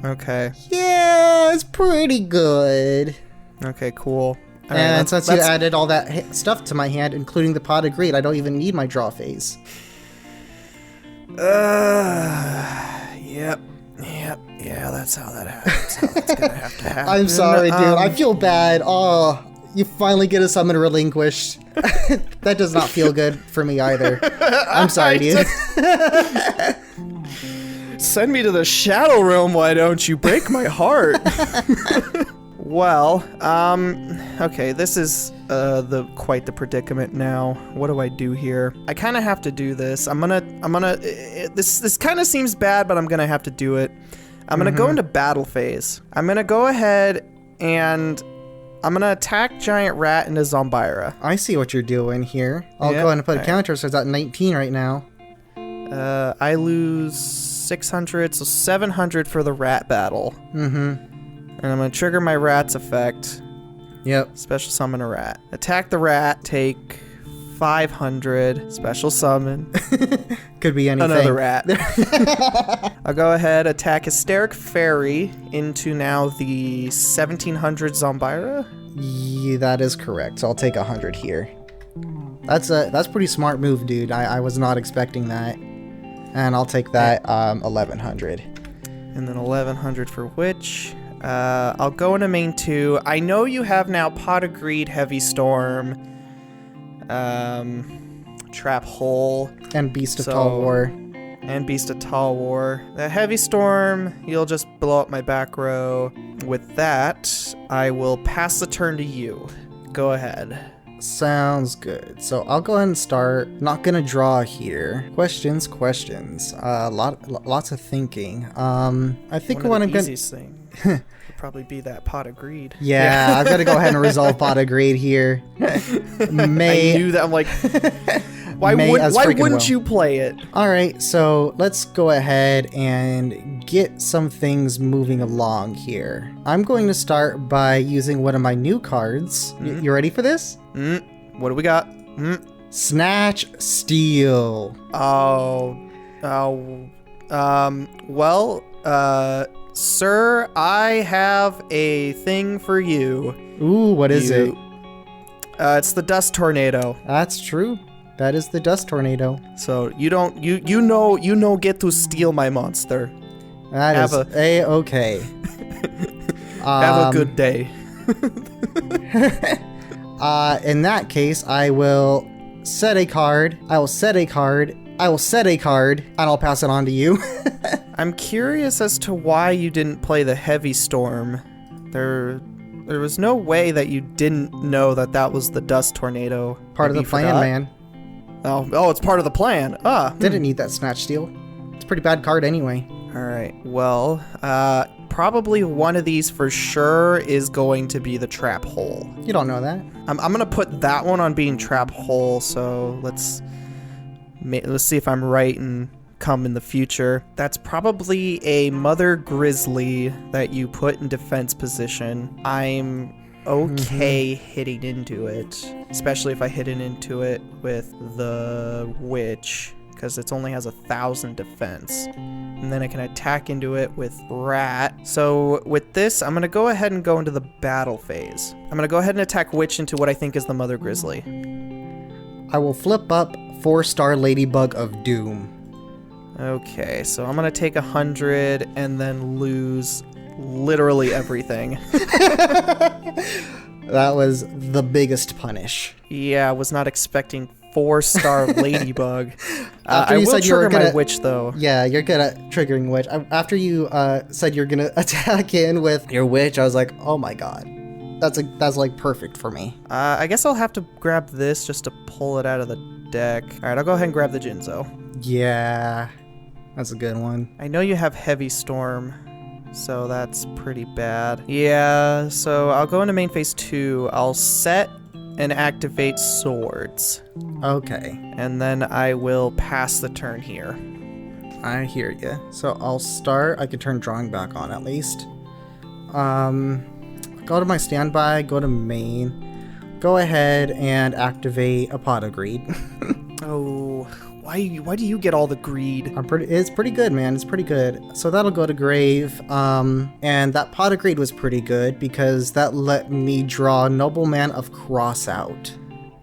Okay. Yeah, it's pretty good. Okay, cool. All and right, since you added all that stuff to my hand, including the Pot of Greed, I don't even need my draw phase. Yeah, that's how that happens. That's gonna have to happen. I'm sorry, dude. I feel bad. Oh, you finally get a summon relinquished. That does not feel good for me either. I'm sorry, dude. Send me to the Shadow Realm, why don't you? Break my heart. Well, okay, this is quite the predicament now. What do I do here? I kind of have to do this. This kind of seems bad, but I'm gonna have to do it. I'm gonna go into battle phase. I'm gonna go ahead and I'm gonna attack Giant Rat into Zombira. I see what you're doing here. I'll go ahead and put a counter, so it's at 19 right now. I lose 600, so 700 for the rat battle. And I'm gonna trigger my rat's effect. Yep. Special summon a rat. Attack the rat, take 500. Special summon. Could be anything. Another rat. I'll go ahead, attack Hysteric Fairy into now the 1700 Zombira. Yeah, that is correct. So I'll take 100 here. That's pretty smart move, dude. I was not expecting that. And I'll take that 1100. And then 1100 for Witch. I'll go into main 2. I know you have now Pot of Greed, Heavy Storm, Trap Hole. And Beast of Tall War. And Beast of Tall War. The Heavy Storm, you'll just blow up my back row. With that, I will pass the turn to you. Go ahead. Sounds good. So I'll go ahead and start. Not gonna draw here. Questions. Lots of thinking. I think One what of I'm the gonna. easiest thing would probably be that Pot of Greed. Yeah, I've got to go ahead and resolve Pot of Greed here. I knew that. I'm like, why wouldn't you play it? All right, so let's go ahead and get some things moving along here. I'm going to start by using one of my new cards. You ready for this? What do we got? Snatch Steal. Sir, I have a thing for you. Ooh, what is it? It's the Dust Tornado. That's true. That is the Dust Tornado. So you get to steal my monster. That is A-okay. Have a good day. In that case, I will set a card. I will set a card. And I'll pass it on to you. I'm curious as to why you didn't play the Heavy Storm. There was no way that you didn't know that was the Dust Tornado. Part of the plan, man. Oh, it's part of the plan. Didn't need that Snatch Steal. It's a pretty bad card anyway. All right. Well, probably one of these for sure is going to be the Trap Hole. You don't know that. I'm gonna put that one on being Trap Hole. So let's see if I'm right and come in the future. That's probably a Mother Grizzly that you put in defense position. I'm okay hitting into it, especially if I hit it into it with the Witch, because it only has 1,000 defense. And then I can attack into it with Rat. So with this, I'm going to go ahead and go into the battle phase. I'm going to go ahead and attack Witch into what I think is the Mother Grizzly. I will flip up 4-star Ladybug of Doom. Okay, so I'm going to take 100 and then lose literally everything. That was the biggest punish. Yeah, I was not expecting 4-star Ladybug. After I you will said you were trigger my gonna, Witch, though. Yeah, you're good at triggering Witch. After you said you're gonna attack in with your Witch, I was like, oh my god. That's like perfect for me. I guess I'll have to grab this just to pull it out of the deck. Alright, I'll go ahead and grab the Jinzo. Yeah, that's a good one. I know you have Heavy Storm, so that's pretty bad. Yeah, so I'll go into main phase 2. I'll set and activate Swords. Okay. And then I will pass the turn here. I hear you. So I'll start. I can turn drawing back on at least. Go to my standby, go to main. Go ahead and activate a Pot of Greed. Oh, why do you get all the greed? It's pretty good, man. It's pretty good. So that'll go to grave. And that Pot of Greed was pretty good because that let me draw Nobleman of Crossout.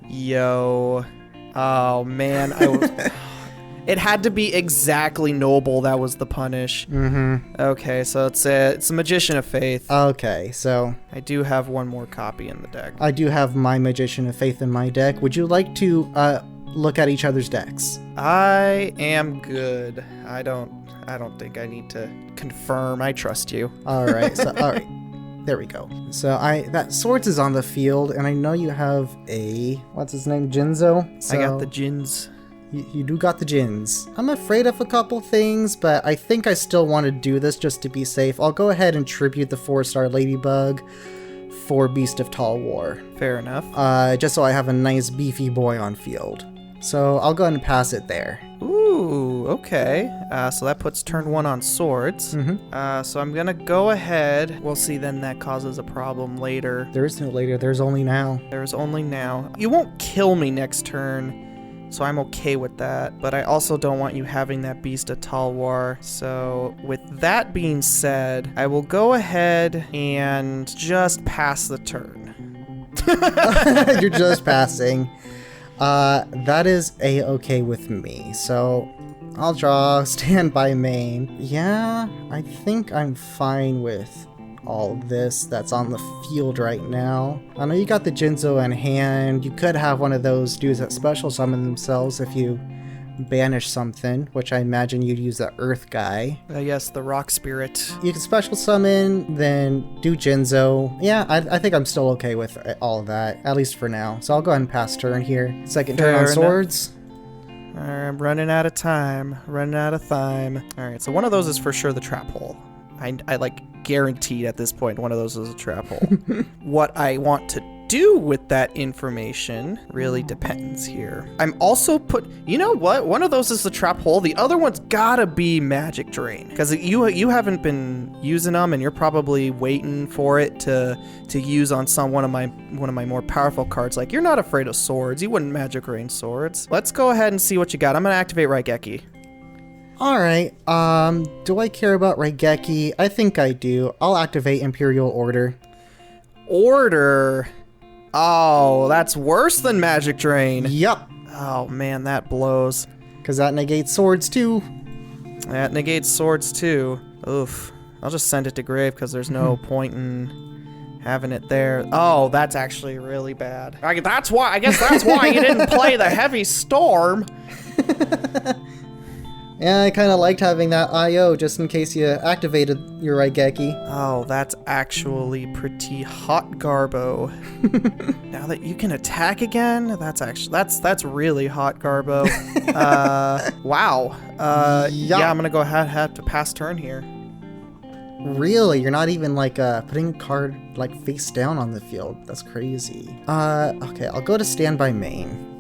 Yo. Oh man, it had to be exactly Noble that was the punish. Okay, so it's a Magician of Faith. Okay, so I do have one more copy in the deck. I do have my Magician of Faith in my deck. Would you like to look at each other's decks? I am good. I don't think I need to confirm. I trust you. All right. So all right. There we go. So that Swords is on the field, and I know you have a what's his name, Jinzo. So I got the Jins. You do got the Jins. I'm afraid of a couple things, but I think I still want to do this just to be safe. I'll go ahead and tribute the 4-star Ladybug for Beast of Tall War. Fair enough. Just so I have a nice beefy boy on field. So I'll go ahead and pass it there. Ooh. Ooh, okay. So that puts turn 1 on swords. So I'm gonna go ahead. We'll see then that causes a problem later. There is no later, there's only now. There's only now. You won't kill me next turn, so I'm okay with that. But I also don't want you having that Beast of Talwar. So with that being said, I will go ahead and just pass the turn. You're just passing. That is a-okay with me. So I'll draw standby main. Yeah, I think I'm fine with all this that's on the field right now. I know you got the Jinzo in hand. You could have one of those dudes that special summon themselves if you banish something, which I imagine you'd use the Earth guy. Yes, the Rock Spirit. You can special summon, then do Jinzo. Yeah, I think I'm still okay with all of that, at least for now. So I'll go ahead and pass turn here. Second turn on swords. Alright, I'm running out of time. Alright, so one of those is for sure the trap hole. I like guaranteed at this point one of those is a trap hole. What I want to do with that information really depends here. I'm also you know what? One of those is the trap hole. The other one's gotta be magic drain, because you haven't been using them, and you're probably waiting for it to use on one of my more powerful cards. Like, you're not afraid of swords. You wouldn't magic rain swords. Let's go ahead and see what you got. I'm gonna activate Raigeki. Alright, do I care about Raigeki? I think I do. I'll activate Imperial Order. Order? Oh, that's worse than Magic Drain. Yup. Oh man, that blows. Because that negates swords too. That negates swords too. Oof. I'll just send it to grave because there's no point in having it there. Oh, that's actually really bad. I guess that's why you didn't play the Heavy Storm. Yeah, I kind of liked having that IO just in case you activated your Raigeki. Oh, that's actually pretty hot, Garbo. Now that you can attack again, that's really hot, Garbo. Wow. Yeah, I'm gonna go ahead and have to pass turn here. Really? You're not even like putting a card like face down on the field? That's crazy. Okay, I'll go to standby main.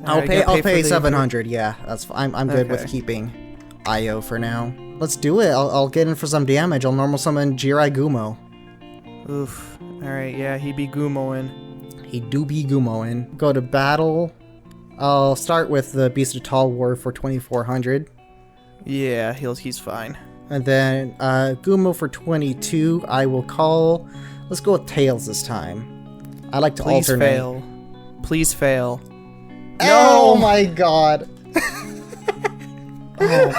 I'll pay 700. Yeah, that's fine. I'm good with keeping IO for now. Let's do it. I'll get in for some damage. I'll normal summon Jirai Gumo. Oof. All right. Yeah, he be Gumoing. He do be Gumoing. Go to battle. I'll start with the Beast of Talwar for 2400. Yeah, he's fine. And then Gumo for 22. I will call. Let's go with Tails this time. I like to alternate. Please fail. No! Oh my god. Oh.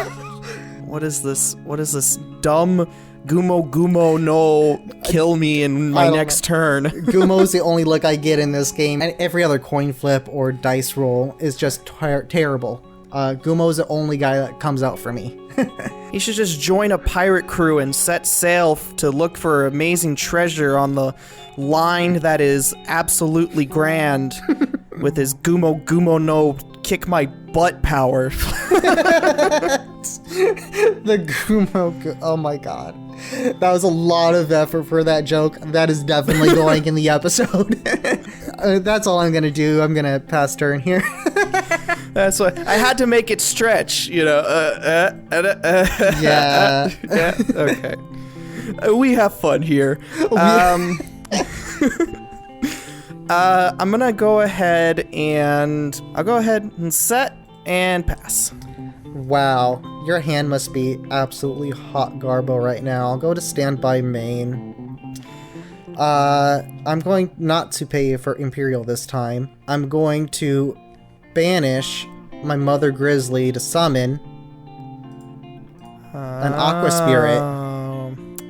What is this? What is this dumb Gumo no kill me in my next turn? Gumo's the only look I get in this game, and every other coin flip or dice roll is just terrible. Gumo's the only guy that comes out for me. He should just join a pirate crew and set sail to look for amazing treasure on the line that is absolutely grand with his Gumo no kick my butt power. The Gumo, oh my god. That was a lot of effort for that joke. That is definitely going in the episode. That's all I'm gonna do. I'm gonna pass turn here. That's why I had to make it stretch, you know. Yeah. Yeah. Okay. We have fun here. I'm gonna go ahead and set and pass. Wow, your hand must be absolutely hot, Garbo, right now. I'll go to standby main. I'm going not to pay for Imperial this time. I'm going to banish my Mother Grizzly to summon an Aqua Spirit.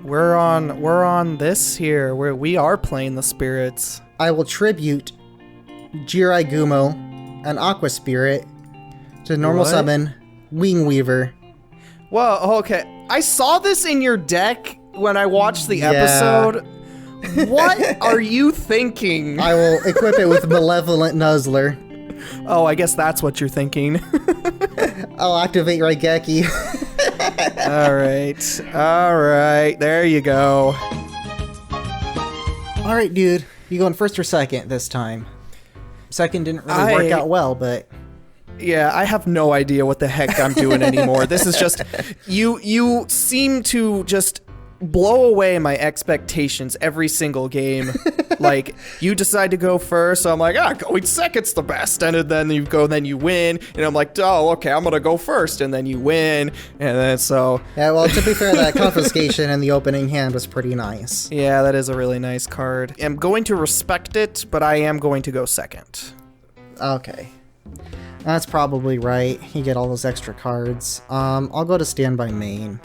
We're on this here where we are playing the spirits. I will tribute Jirai Gumo, an Aqua Spirit, to normal summon Wing Weaver. Whoa, okay. I saw this in your deck when I watched the episode. What are you thinking? I will equip it with Malevolent Nuzzler. Oh, I guess that's what you're thinking. I'll activate Raigeki. Alright, there you go. Alright, dude. You going first or second this time? Second didn't really work out well, but... Yeah, I have no idea what the heck I'm doing anymore. This is just, you seem to just blow away my expectations every single game. Like, you decide to go first, so I'm like, going second's the best, and then you go, then you win, and I'm like, oh, okay, I'm gonna go first, and then you win, and then so... Yeah, well, to be fair, that confiscation in the opening hand was pretty nice. Yeah, that is a really nice card. I'm going to respect it, but I am going to go second. Okay. That's probably right. You get all those extra cards. I'll go to standby main.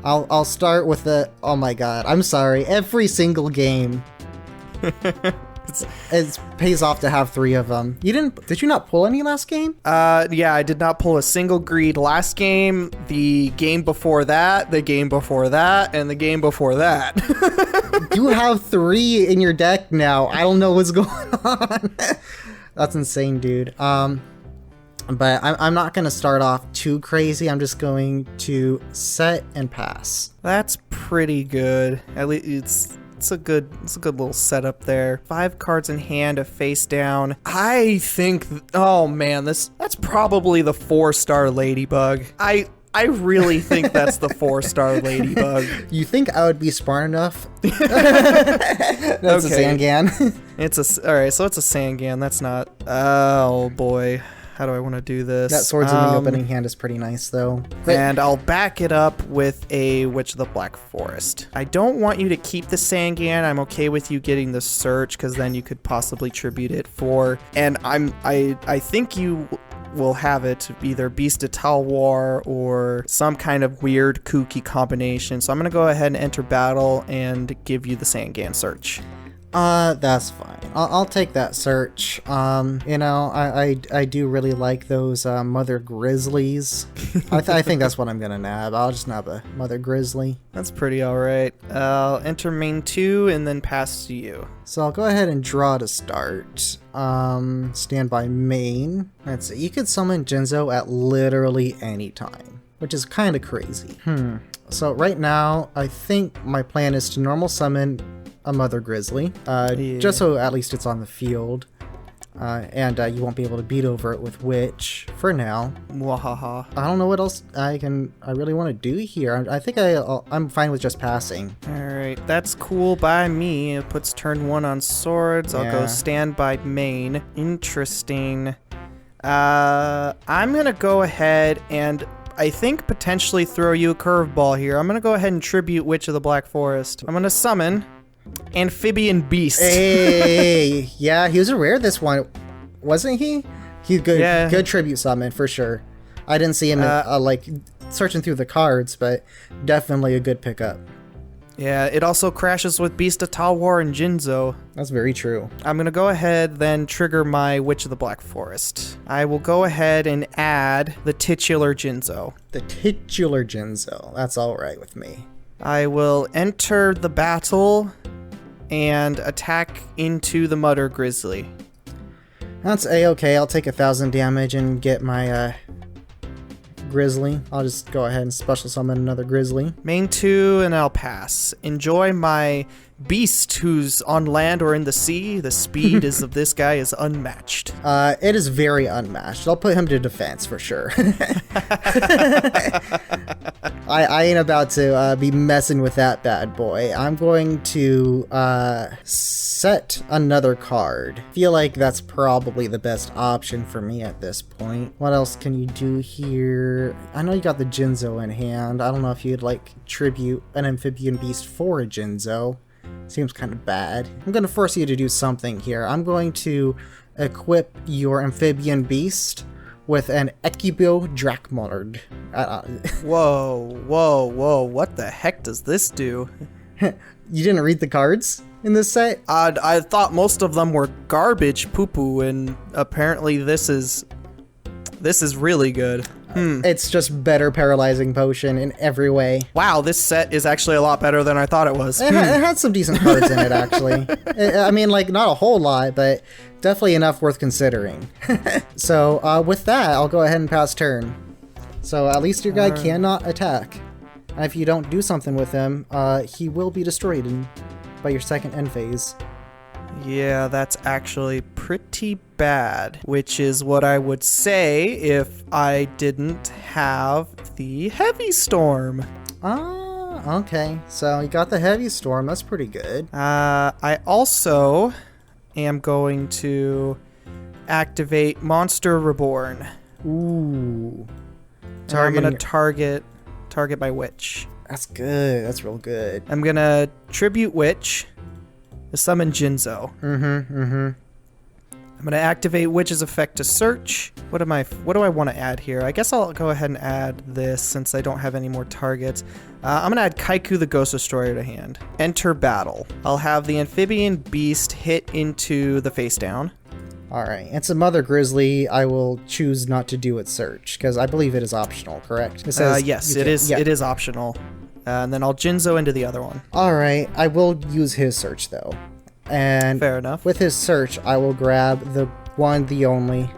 I'll start with the... Oh my god, I'm sorry. Every single game... it pays off to have 3 of them. Did you not pull any last game? Yeah, I did not pull a single greed last game, the game before that, the game before that, and the game before that. You have 3 in your deck now. I don't know what's going on. That's insane, dude. But I'm not going to start off too crazy. I'm just going to set and pass. That's pretty good. At least it's a good little setup there. 5 cards in hand, a face down. I think, oh man, that's probably the 4-star Ladybug. I really think that's the 4-star Ladybug. You think I would be smart enough? That's okay. A Sangan. Alright, so it's a Sangan. That's not, oh boy. How do I want to do this? That Swords in the opening hand is pretty nice, though. And I'll back it up with a Witch of the Black Forest. I don't want you to keep the Sangan. I'm okay with you getting the Search, because then you could possibly tribute it for... And I think you will have it either Beast of Talwar or some kind of weird, kooky combination. So I'm going to go ahead and enter battle and give you the Sangan Search. That's fine. I'll take that Search. You know, I do really like those Mother Grizzlies. I think that's what I'm gonna nab. I'll just nab a Mother Grizzly. That's pretty alright. I'll enter main 2 and then pass to you. So I'll go ahead and draw to start. Stand by main. Let's see. You could summon Jinzo at literally any time, which is kind of crazy. So right now, I think my plan is to normal summon a Mother Grizzly, just so at least it's on the field, and you won't be able to beat over it with Witch for now. Wahaha. I don't know what else I really want to do here. I think I'm fine with just passing. Alright, that's cool by me. It puts turn 1 on swords. I'll go stand by main. Interesting. I'm gonna go ahead and I think potentially throw you a curveball here. I'm gonna go ahead and tribute Witch of the Black Forest. I'm gonna summon Amphibian Beast. Hey, yeah, he was a rare this one, wasn't he? He's good. Yeah. Good tribute summon for sure. I didn't see him like searching through the cards, but definitely a good pickup. Yeah, it also crashes with Beast of Talwar and Jinzo. That's very true. I'm gonna go ahead then trigger my Witch of the Black Forest. I will go ahead and add the titular Jinzo. The titular Jinzo. That's all right with me. I will enter the battle and attack into the Mother Grizzly. That's a-okay. I'll take 1,000 damage and get my Grizzly. I'll just go ahead and special summon another Grizzly. Main 2 and I'll pass. Enjoy my beast who's on land or in the sea. The speed of this guy is unmatched. It is very unmatched. I'll put him to defense for sure. I ain't about to be messing with that bad boy. I'm going to set another card. Feel like that's probably the best option for me at this point. What else can you do here? I know you got the Jinzo in hand. I don't know if you'd like tribute an amphibian beast for a Jinzo. Seems kind of bad. I'm going to force you to do something here. I'm going to equip your amphibian beast with an Yugioh Dracmonard. Whoa. What the heck does this do? You didn't read the cards in this set? I thought most of them were garbage poo-poo, and apparently this is really good. It's just better paralyzing potion in every way. Wow, this set is actually a lot better than I thought it was. It had some decent cards in it, actually. I mean, like, not a whole lot, but definitely enough worth considering. So, with that, I'll go ahead and pass turn. So, at least your guy cannot attack. And if you don't do something with him, he will be destroyed by your second end phase. Yeah, that's actually pretty bad, which is what I would say if I didn't have the heavy storm. Ah, okay. So you got the heavy storm. That's pretty good. I also am going to activate Monster Reborn. Ooh. I'm gonna target my witch. That's good. That's real good. I'm gonna tribute witch to summon Jinzo. I'm gonna activate witch's effect to search. What do I want to add here? I guess I'll go ahead and add this since I don't have any more targets. I'm gonna add Kaiku the Ghost Destroyer to hand. Enter battle. I'll have the amphibian beast hit into the face down. Alright, and some Mother Grizzly, I will choose not to do its search, because I believe it is optional, correct? It says yes, it is. Yeah. It is optional. And then I'll Jinzo into the other one. Alright, I will use his search, though. And fair enough. With his search, I will grab the one, the only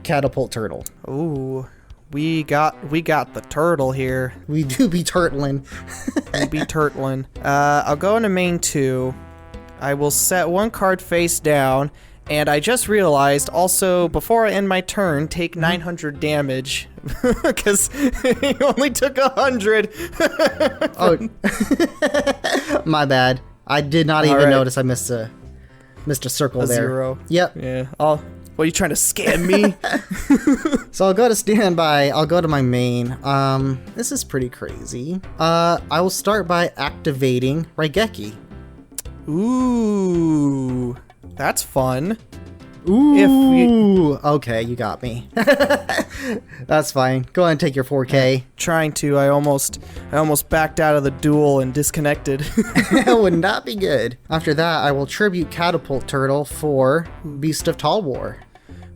Catapult Turtle. Ooh, we got the turtle here. We do be turtling. We be turtling. I'll go into main 2. I will set one card face down. And I just realized, also, before I end my turn, take 900 damage, because he only took 100. Oh, my bad. I did not even notice I missed a circle there. 0. Yep. Yeah. What, are you trying to scam me? So I'll go to standby. I'll go to my main. This is pretty crazy. I will start by activating Raigeki. Ooh. That's fun. Ooh, okay, you got me. That's fine. Go ahead and take your 4K. Trying to, I almost backed out of the duel and disconnected. That would not be good. After that, I will tribute Catapult Turtle for Beast of Tall War.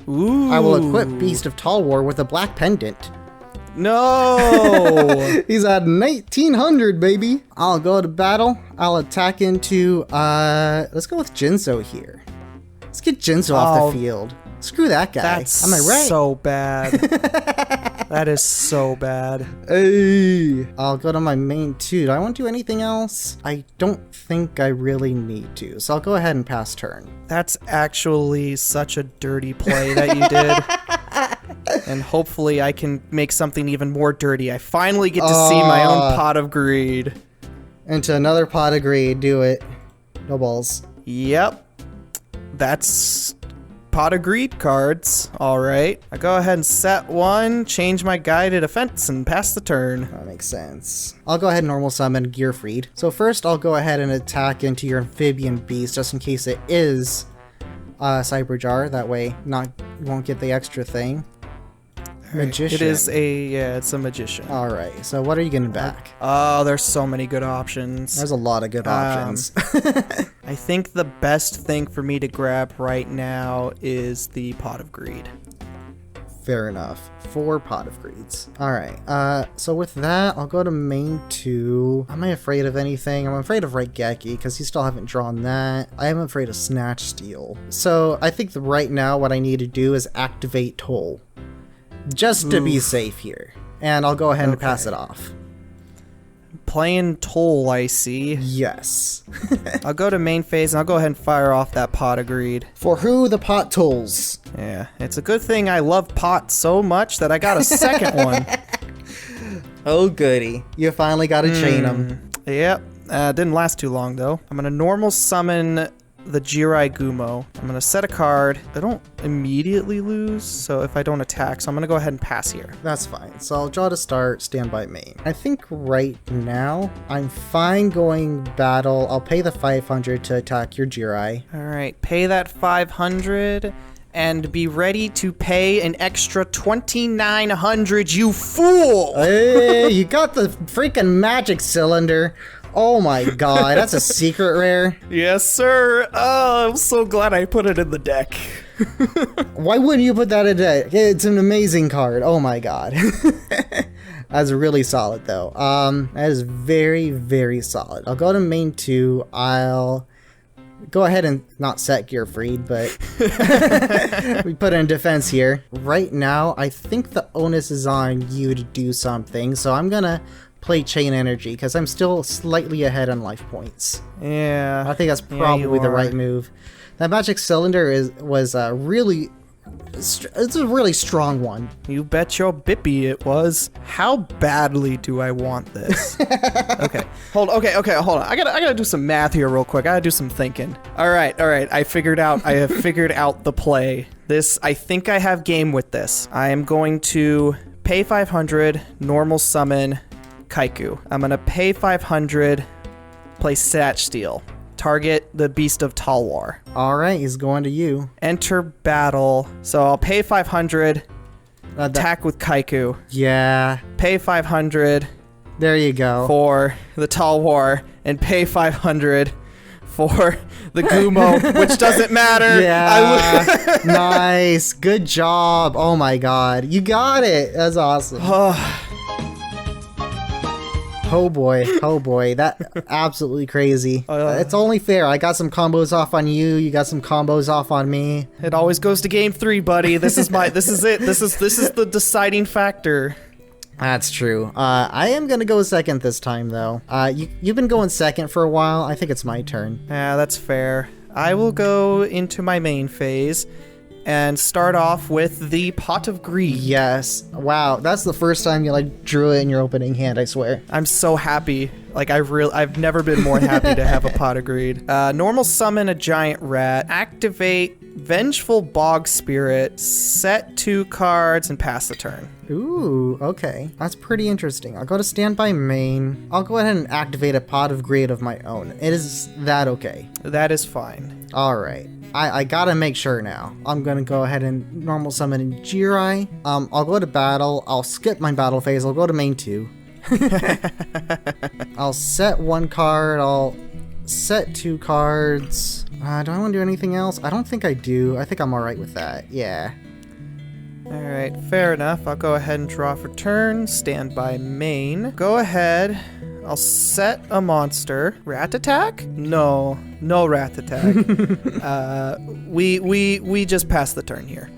Ooh. I will equip Beast of Tall War with a black pendant. No! He's at 1900, baby. I'll go to battle. I'll attack into, let's go with Jinzo here. Let's get Jinzo off the field. Screw that guy. That's Am I right? So bad. That is so bad. Hey, I'll go to my main 2. Do I want to do anything else? I don't think I really need to. So I'll go ahead and pass turn. That's actually such a dirty play that you did. And hopefully I can make something even more dirty. I finally get to see my own pot of greed. Into another pot of greed. Do it. No balls. Yep. That's pot of greed cards. All right. I go ahead and set one, change my guy to defense, and pass the turn. That makes sense. I'll go ahead and normal summon Gearfried. So first I'll go ahead and attack into your amphibian beast just in case it is Cyberjar. That way you won't get the extra thing. Magician. It is it's a magician. All right. So what are you getting back? Oh, there's so many good options. There's a lot of good options. I think the best thing for me to grab right now is the Pot of Greed. Fair enough. 4 Pot of Greeds. All right. So with that, I'll go to main 2. Am I afraid of anything? I'm afraid of Raigeki because you still haven't drawn that. I am afraid of Snatch Steal. So I think right now what I need to do is activate Toll. Just to be safe here. And I'll go ahead and pass it off. Playing Toll, I see. Yes. I'll go to main phase and I'll go ahead and fire off that Pot of Greed. For who the pot tolls. Yeah, it's a good thing I love pot so much that I got a second one. Oh goody. You finally got to chain them. Yep. Didn't last too long though. I'm going to normal summon the Jirai Gumo. I'm going to set a card. I don't immediately lose, so if I don't attack, so I'm going to go ahead and pass here. That's fine. So I'll draw to start, standby main. I think right now, I'm fine going battle. I'll pay the 500 to attack your Jirai. Alright, pay that 500 and be ready to pay an extra 2,900, you fool! Hey, you got the freaking magic cylinder. Oh my god, that's a secret rare. Yes, sir. Oh, I'm so glad I put it in the deck. Why wouldn't you put that in deck? It's an amazing card. Oh my god. That's really solid though. That is very, very solid. I'll go to main 2. I'll go ahead and not set Gearfried, but we put in defense here. Right now, I think the onus is on you to do something, so I'm gonna play Chain Energy, because I'm still slightly ahead on life points. Yeah. I think that's probably the right move. That magic cylinder was really... It's a really strong one. You bet your bippy it was. How badly do I want this? Okay, hold on. I gotta do some math here real quick. I gotta do some thinking. All right. I have figured out the play. I think I have game with this. I am going to pay 500, normal summon Kaiku. I'm gonna pay 500, play Satch Steel. Target the Beast of Talwar. All right, he's going to you. Enter battle. So I'll pay 500, attack with Kaiku. Yeah. Pay 500. There you go. For the Talwar, and pay 500 for the Gumo, which doesn't matter. Yeah. Nice. Good job. Oh my god. You got it. That's awesome. Oh boy, that absolutely crazy. It's only fair. I got some combos off on you. You got some combos off on me. It always goes to game 3, buddy. This is it. This is the deciding factor. That's true. I am gonna go second this time, though. You've been going second for a while. I think it's my turn. Yeah, that's fair. I will go into my main phase and start off with the Pot of Greed. Yes. Wow, that's the first time you drew it in your opening hand, I swear. I'm so happy. I've never been more happy to have a Pot of Greed. Normal summon a giant rat, activate Vengeful Bog Spirit, set 2 cards, and pass the turn. Ooh, okay. That's pretty interesting. I'll go to standby main. I'll go ahead and activate a Pot of Greed of my own. Is that okay? That is fine. Alright. I gotta make sure now. I'm gonna go ahead and normal summon Jirai. I'll go to battle. I'll skip my battle phase. I'll go to main 2. I'll set 1 card. I'll set 2 cards. Do I want to do anything else? I don't think I do. I think I'm alright with that. Yeah. Alright, fair enough. I'll go ahead and draw for turn. Stand by main. Go ahead. I'll set a monster. Rat attack? No rat attack. We just passed the turn here.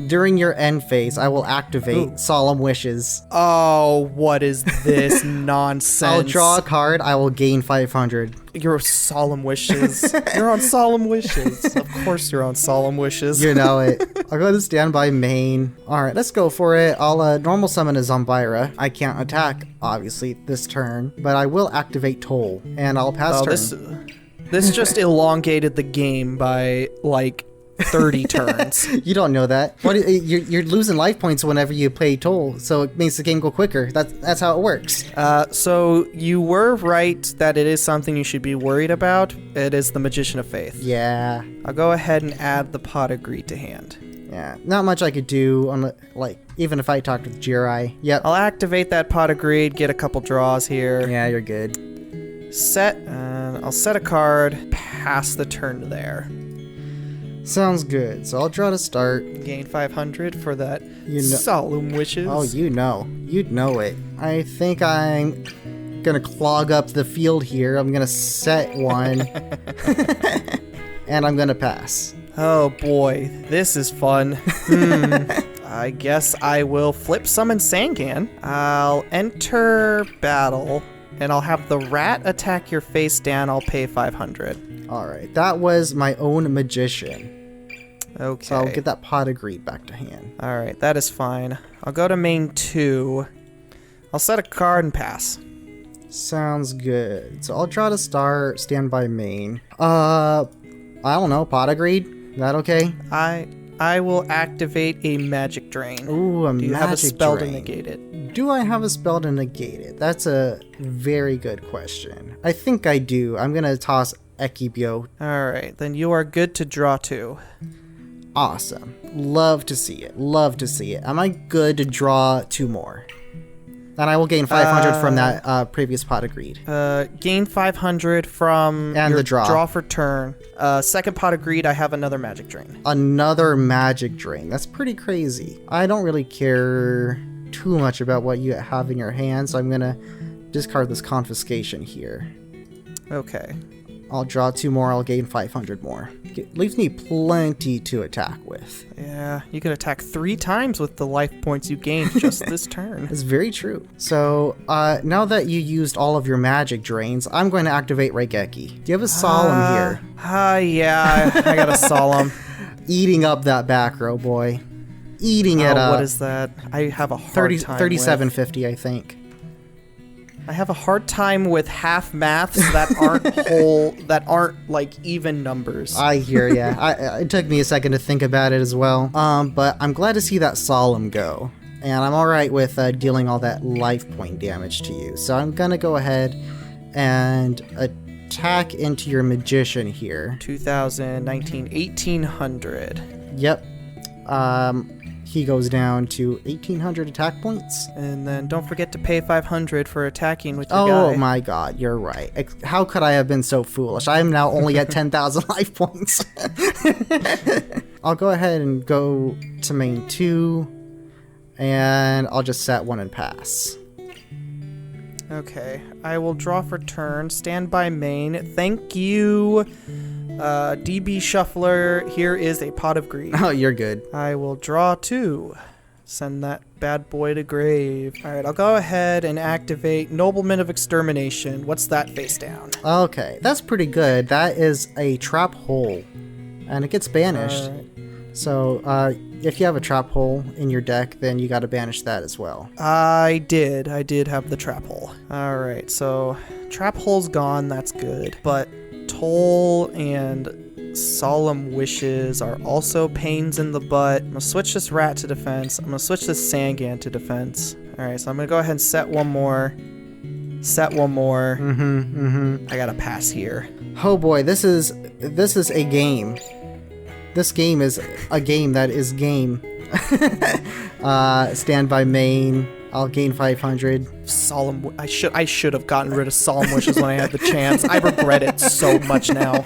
During your end phase, I will activate Solemn Wishes. Oh, what is this nonsense? I'll draw a card. I will gain 500. Your Solemn Wishes. You're on Solemn Wishes. Of course you're on Solemn Wishes. You know it. I'll go to standby main. Alright, let's go for it. I'll normal summon a Zombira. I can't attack, obviously, this turn, but I will activate Toll, and I'll pass turn. This just elongated the game by, 30 turns. You don't know that. You're losing life points whenever you play Toll, so it makes the game go quicker. That's how it works. So you were right that it is something you should be worried about. It is the Magician of Faith. Yeah. I'll go ahead and add the Pot of Greed to hand. Yeah, not much I could do on even if I talked with Jirai. Yep. I'll activate that Pot of Greed, get a couple draws here. Yeah, you're good. I'll set a card, pass the turn there. Sounds good. So I'll draw to start. Gain 500 for that Solemn Wishes. Oh, you'd know it. I think I'm gonna clog up the field here. I'm gonna set 1. And I'm gonna pass. Oh boy, this is fun. I guess I will flip summon Sangan. I'll enter battle, and I'll have the rat attack your face down. I'll pay 500. Alright, that was my own magician. Okay. So I'll get that Pot of Greed back to hand. Alright, that is fine. I'll go to main 2. I'll set a card and pass. Sounds good. So I'll draw to start, stand by main. I don't know, Pot of Greed? Is that okay? I will activate a magic drain. Ooh, a magic drain. Do you have a spell to negate it? Do I have a spell to negate it? That's a very good question. I think I do. I'm gonna toss Yugioh. Alright, then you are good to draw 2. Awesome. Love to see it. Love to see it. Am I good to draw 2 more? And I will gain 500 from that previous Pot of Greed. Gain 500 from your the draw. Draw for turn. Second Pot of Greed, I have another magic drain. Another magic drain. That's pretty crazy. I don't really care too much about what you have in your hand, so I'm gonna discard this confiscation here. Okay. I'll draw 2 more, I'll gain 500 more. Leaves me plenty to attack with. Yeah, you can attack 3 times with the life points you gained just this turn. It's very true. So, now that you used all of your magic drains, I'm going to activate Raigeki. Do you have a Solemn here? Yeah, I got a Solemn. Eating up that back row, boy. Eating it up. What is that? I have a hard time 3750, I think. I have a hard time with half maths that aren't that aren't like even numbers. I hear ya. It took me a second to think about it as well. But I'm glad to see that Solemn go. And I'm alright with dealing all that life point damage to you. So I'm gonna go ahead and attack into your Magician here. 2019, 1800. Yep. He goes down to 1800 attack points. And then don't forget to pay 500 for attacking with your guy. Oh my god, you're right. How could I have been so foolish? I am now only at 10,000 life points. I'll go ahead and go to main 2, and I'll just set 1 and pass. Okay, I will draw for turn. Stand by main. Thank you. DB Shuffler, here is a pot of greed. Oh, you're good. I will draw 2. Send that bad boy to grave. Alright, I'll go ahead and activate Nobleman of Extermination. What's that face down? Okay, that's pretty good. That is a trap hole, and it gets banished. So, if you have a trap hole in your deck, then you gotta banish that as well. I did have the trap hole. Alright, so trap hole's gone, that's good. But Toll and Solemn Wishes are also pains in the butt. I'm gonna switch this rat to defense. I'm gonna switch this Sangan to defense. Alright, so I'm gonna go ahead and set 1 more. Set 1 more. I gotta pass here. Oh boy, this is a game. This game is a game that is game. Stand by main. I'll gain 500. Solemn. I should have gotten rid of Solemn Wishes when I had the chance. I regret it so much now.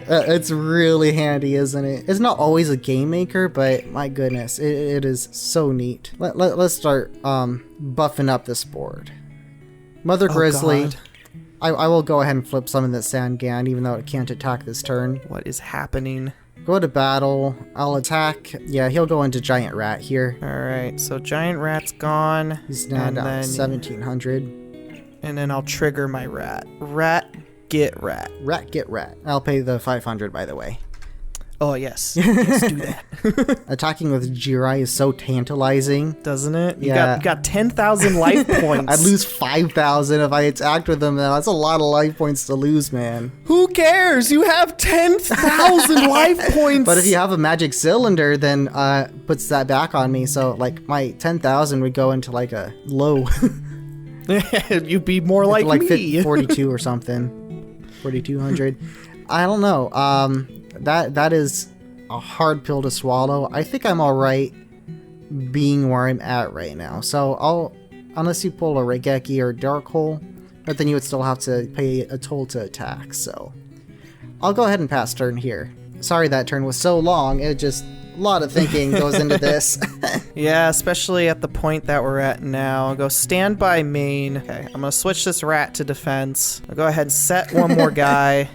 It's really handy, isn't it? It's not always a game maker, but my goodness, it is so neat. Let's start buffing up this board. Mother Grizzly. God. I will go ahead and flip some of this Sangan, even though it can't attack this turn. What is happening? Go to battle. I'll attack. Yeah, he'll go into Giant Rat here. Alright, so Giant Rat's gone. He's now down 1700. And then I'll trigger my rat. Rat, get rat. Rat, get rat. I'll pay the 500, by the way. Oh, yes. Yes, do that. Attacking with Jirai is so tantalizing. Doesn't it? You Yeah. got 10,000 life points. I'd lose 5,000 if I attacked with them. That's a lot of life points to lose, man. Who cares? You have 10,000 life points. But if you have a magic cylinder, then puts that back on me. So, like, my 10,000 would go into, like, a low. You'd be more like me. 42 or something. 4,200. I don't know. That is a hard pill to swallow. I think I'm alright being where I'm at right now. So unless you pull a Raigeki or Dark Hole, but then you would still have to pay a toll to attack. So I'll go ahead and pass turn here. Sorry that turn was so long. It just, a lot of thinking goes into this. Yeah, especially at the point that we're at now. I'll go stand by main. Okay, I'm gonna switch this rat to defense. I'll go ahead and set 1 more guy.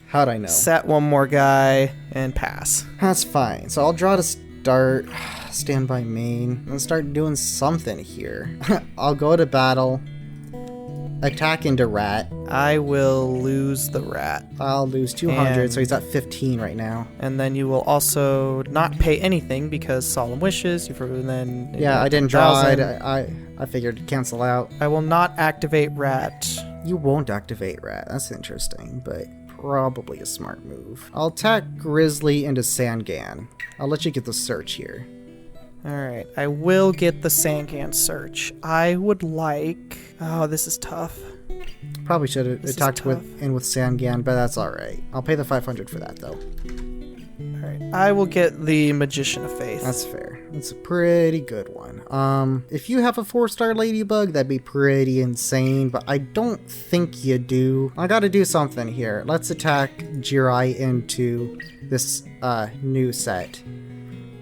How'd I know? Set 1 more guy and pass. That's fine. So I'll draw to start, stand by main, and start doing something here. I'll go to battle, attack into rat. I will lose the rat. I'll lose 200, And- so he's at 15 right now. And then you will also not pay anything because Solemn Wishes. Then Yeah, I didn't draw. 1,000. I figured to cancel out. I will not activate rat. You won't activate rat. That's interesting, but probably a smart move. I'll attack Grizzly into Sangan. I'll let you get the search here. Alright, I will get the Sangan search. I would like... Oh, this is tough. Probably should have This is attacked tough. with Sangan, but that's alright. I'll pay the 500 for that, though. Alright, I will get the Magician of Faith. That's fair. It's a pretty good one. If you have a 4-star Ladybug, that'd be pretty insane, but I don't think you do. I gotta do something here. Let's attack Jirai into this new set.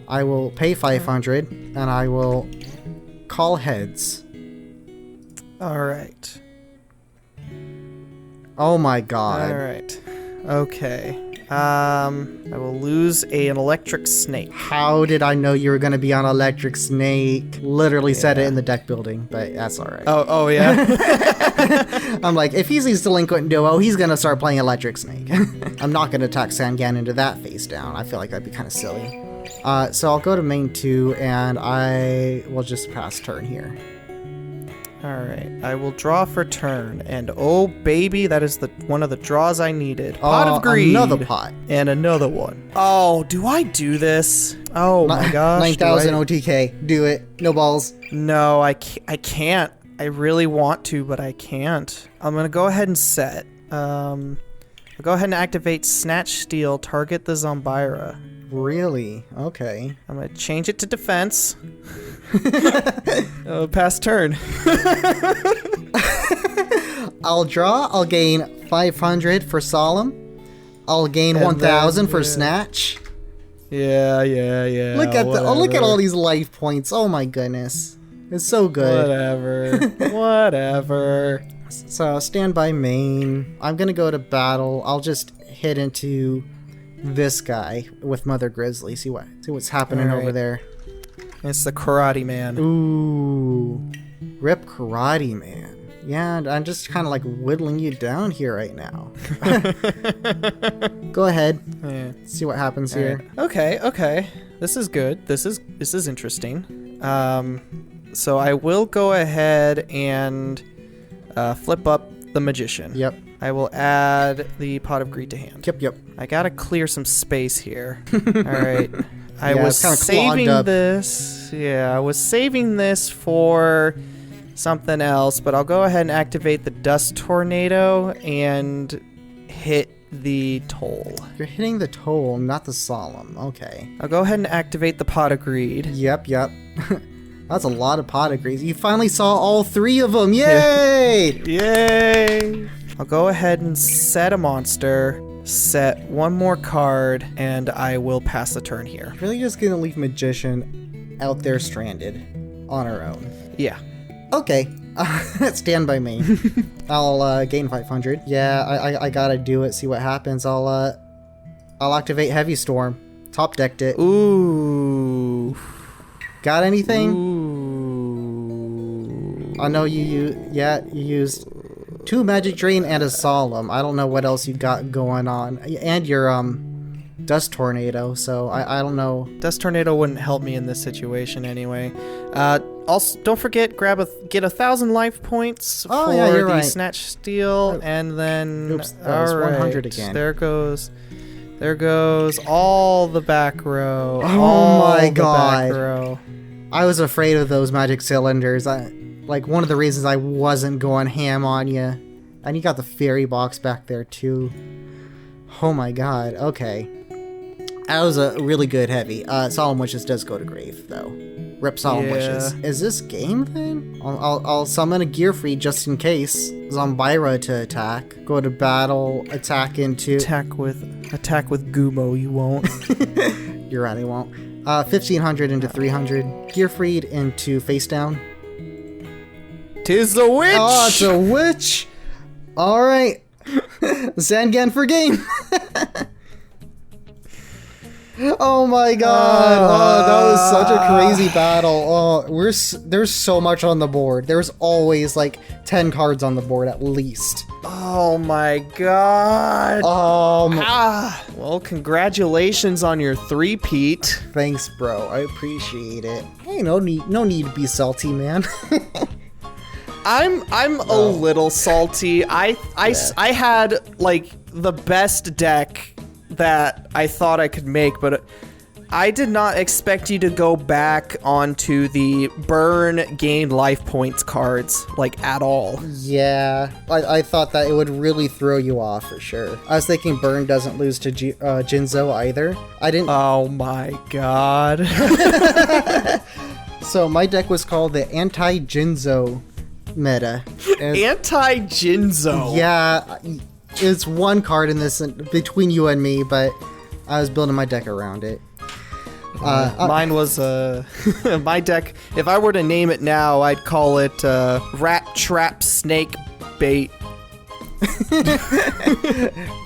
I will pay 500, and I will call heads. Alright. Oh my god. All right. Okay. I will lose an electric snake. How did I know you were going to be on electric snake? Literally said it in the deck building, but that's all right. Oh yeah. I'm like, if he sees Delinquent Duo, he's going to start playing electric snake. I'm not going to attack Sangan into that face down. I feel like that'd be kind of silly. So I'll go to main 2, and I will just pass turn here. All right. I will draw for turn, and oh baby, that is one of the draws I needed. Pot of Greed. Another pot. And another one. Oh, do I do this? Oh my gosh. 9,000 OTK. Do it. No balls. No, I can't. I really want to, but I can't. I'm gonna go ahead and set. I'll go ahead and activate Snatch Steal. Target the Zombira. Really? Okay. I'm gonna change it to defense. Pass turn. I'll draw. I'll gain 500 for Solemn. I'll gain 1,000 for Snatch. Yeah. Look at all these life points. Oh my goodness. It's so good. Whatever. So stand by main. I'm gonna go to battle. I'll just hit into this guy with Mother Grizzly. See what's happening over there. It's the Karate Man. Ooh. Rip Karate Man. Yeah, I'm just kind of like whittling you down here right now. Go ahead. Yeah. See what happens here. Right. Okay. This is good. This is interesting. So I will go ahead and flip up the Magician. Yep. I will add the Pot of Greed to hand. Yep. I gotta clear some space here. All right. I Yeah, was it's kinda saving clogged up. this. Yeah, I was saving this for something else, but I'll go ahead and activate the Dust Tornado and hit the Toll. You're hitting the Toll, not the Solemn. Okay. I'll go ahead and activate the Pot of Greed. Yep. That's a lot of Pot of Greed. You finally saw all 3 of them. Yay! Yay! I'll go ahead and set a monster, set one more card, and I will pass the turn here. Really just gonna leave Magician out there stranded on her own. Yeah. Okay. Stand by me. I'll gain 500. Yeah, I gotta do it. See what happens. I'll activate Heavy Storm. Top decked it. Ooh. Got anything? Ooh. I know you used 2 Magic Drain and a Solemn. I don't know what else you got going on. And your Dust Tornado, so I don't know. Dust Tornado wouldn't help me in this situation anyway. Also, don't forget, get 1,000 life points for the right. Snatch Steal, and then Oops, that was 100 again. There goes all the back row. Oh my the god! Back row. I was afraid of those magic cylinders. Like one of the reasons I wasn't going ham on you, and you got the fairy box back there too. Oh my god! Okay, that was a really good heavy. Solemn Wishes does go to grave though. Rip Solemn Wishes. Is this game then? I'll summon a Gearfried just in case. Zombira to attack. Go to battle. Attack into. Attack with Gumo. You won't. You're right. I won't. 1,500 into 300. Gearfried into face down. 'Tis the witch. Oh, it's a witch. All right. Zangan for game. Oh my god. Oh, that was such a crazy battle. Oh, there's so much on the board. There's always like 10 cards on the board at least. Oh my god. Well, congratulations on your 3-peat. Thanks, bro. I appreciate it. Hey, no need to be salty, man. I'm a little salty. I had like the best deck that I thought I could make, but I did not expect you to go back onto the burn gain life points cards like at all. Yeah, I thought that it would really throw you off for sure. I was thinking burn doesn't lose to Jinzo either. I didn't. Oh my god. So my deck was called the anti-Jinzo meta. Anti-Jinzo. Yeah, it's one card in this between you and me, but I was building my deck around it. Mine was my deck. If I were to name it now, I'd call it Rat Trap Snake Bait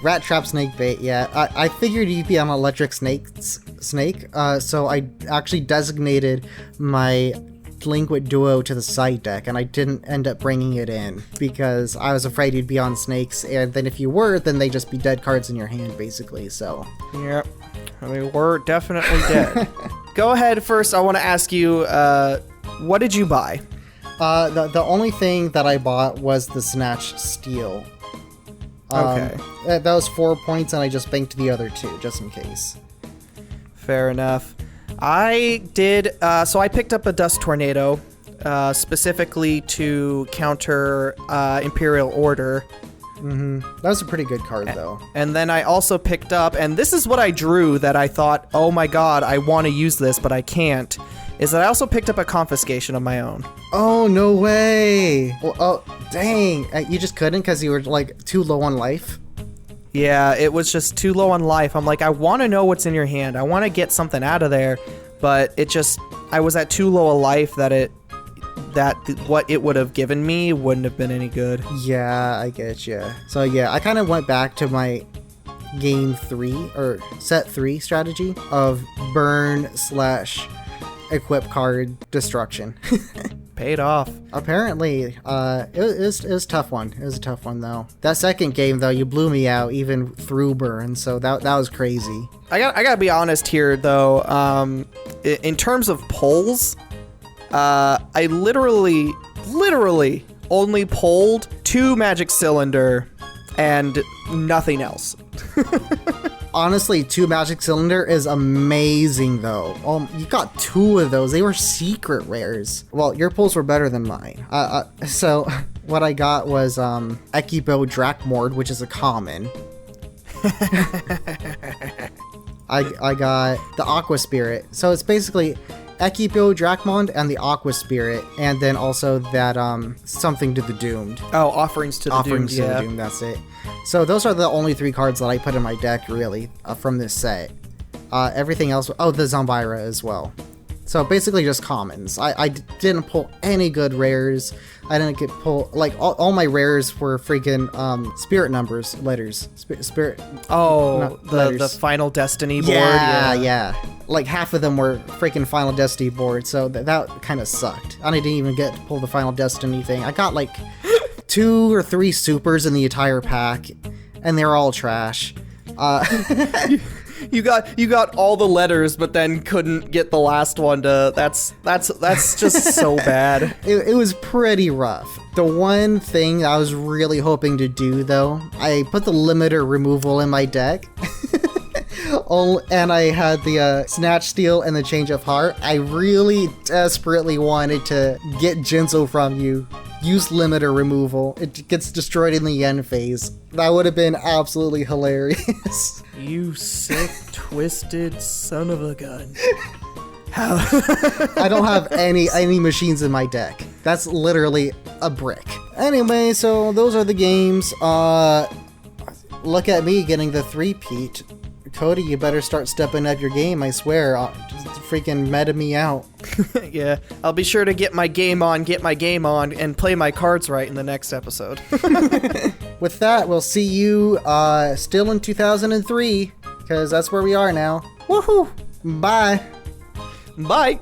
Rat trap, snake bait, yeah. I figured you'd be on electric snake, so I actually designated my Delinquent Duo to the side deck, and I didn't end up bringing it in because I was afraid you'd be on snakes, and then if you were, then they'd just be dead cards in your hand, basically, so. Yep. I mean, we're definitely dead. Go ahead first. I want to ask you, what did you buy? The only thing that I bought was the Snatch Steel. Okay. That was 4 points, and I just banked the other 2, just in case. Fair enough. I did, so I picked up a Dust Tornado, specifically to counter Imperial Order. Mm-hmm. That was a pretty good card, though. And then I also picked up, and this is what I drew that I thought, oh my god, I want to use this, but I can't, is that I also picked up a Confiscation of my own. Oh, no way! Well, oh, dang. You just couldn't because you were, like, too low on life? Yeah, it was just too low on life. I'm like, I want to know what's in your hand. I want to get something out of there, but it just, I was at too low a life that what it would have given me wouldn't have been any good. Yeah, I get you. So yeah, I kind of went back to my game 3 or set 3 strategy of burn/equip card destruction. Paid off. Apparently, it was a tough one. It was a tough one though. That second game though, you blew me out even through burn, so that was crazy. I gotta be honest here though. In terms of polls, I literally only pulled 2 Magic Cylinder and nothing else. Honestly, 2 Magic Cylinder is amazing, though. You got 2 of those. They were secret rares. Well, your pulls were better than mine. So what I got was Ekibo Drakmord, which is a common. I got the Aqua Spirit. So it's basically Ekibo Drakmond and the Aqua Spirit, and then also that something to the Doomed. Oh, Offerings to the Doomed. Offerings to the Doomed, that's it. So those are the only 3 cards that I put in my deck, really, from this set. Everything else... Oh, the Zombira as well. So basically just commons. I didn't pull any good rares. I didn't pull... Like, all my rares were freaking spirit numbers, letters. Spirit... Oh, the Final Destiny board? Yeah. Like, half of them were freaking Final Destiny boards, so that kind of sucked. I didn't even get to pull the Final Destiny thing. I got, like... 2 or 3 supers in the entire pack, and they're all trash. You got all the letters, but then couldn't get the last one to. That's just so bad. It was pretty rough. The one thing I was really hoping to do, though, I put the limiter removal in my deck. And I had the Snatch Steel and the Change of Heart. I really desperately wanted to get Jinzo from you. Use limiter removal. It gets destroyed in the end phase. That would have been absolutely hilarious. You sick, twisted son of a gun. How? I don't have any machines in my deck. That's literally a brick. Anyway, so those are the games. Look at me getting the 3-peat. Cody, you better start stepping up your game, I swear. Just freaking meta me out. Yeah, I'll be sure to get my game on, and play my cards right in the next episode. With that, we'll see you still in 2003, because that's where we are now. Woohoo! Bye! Bye!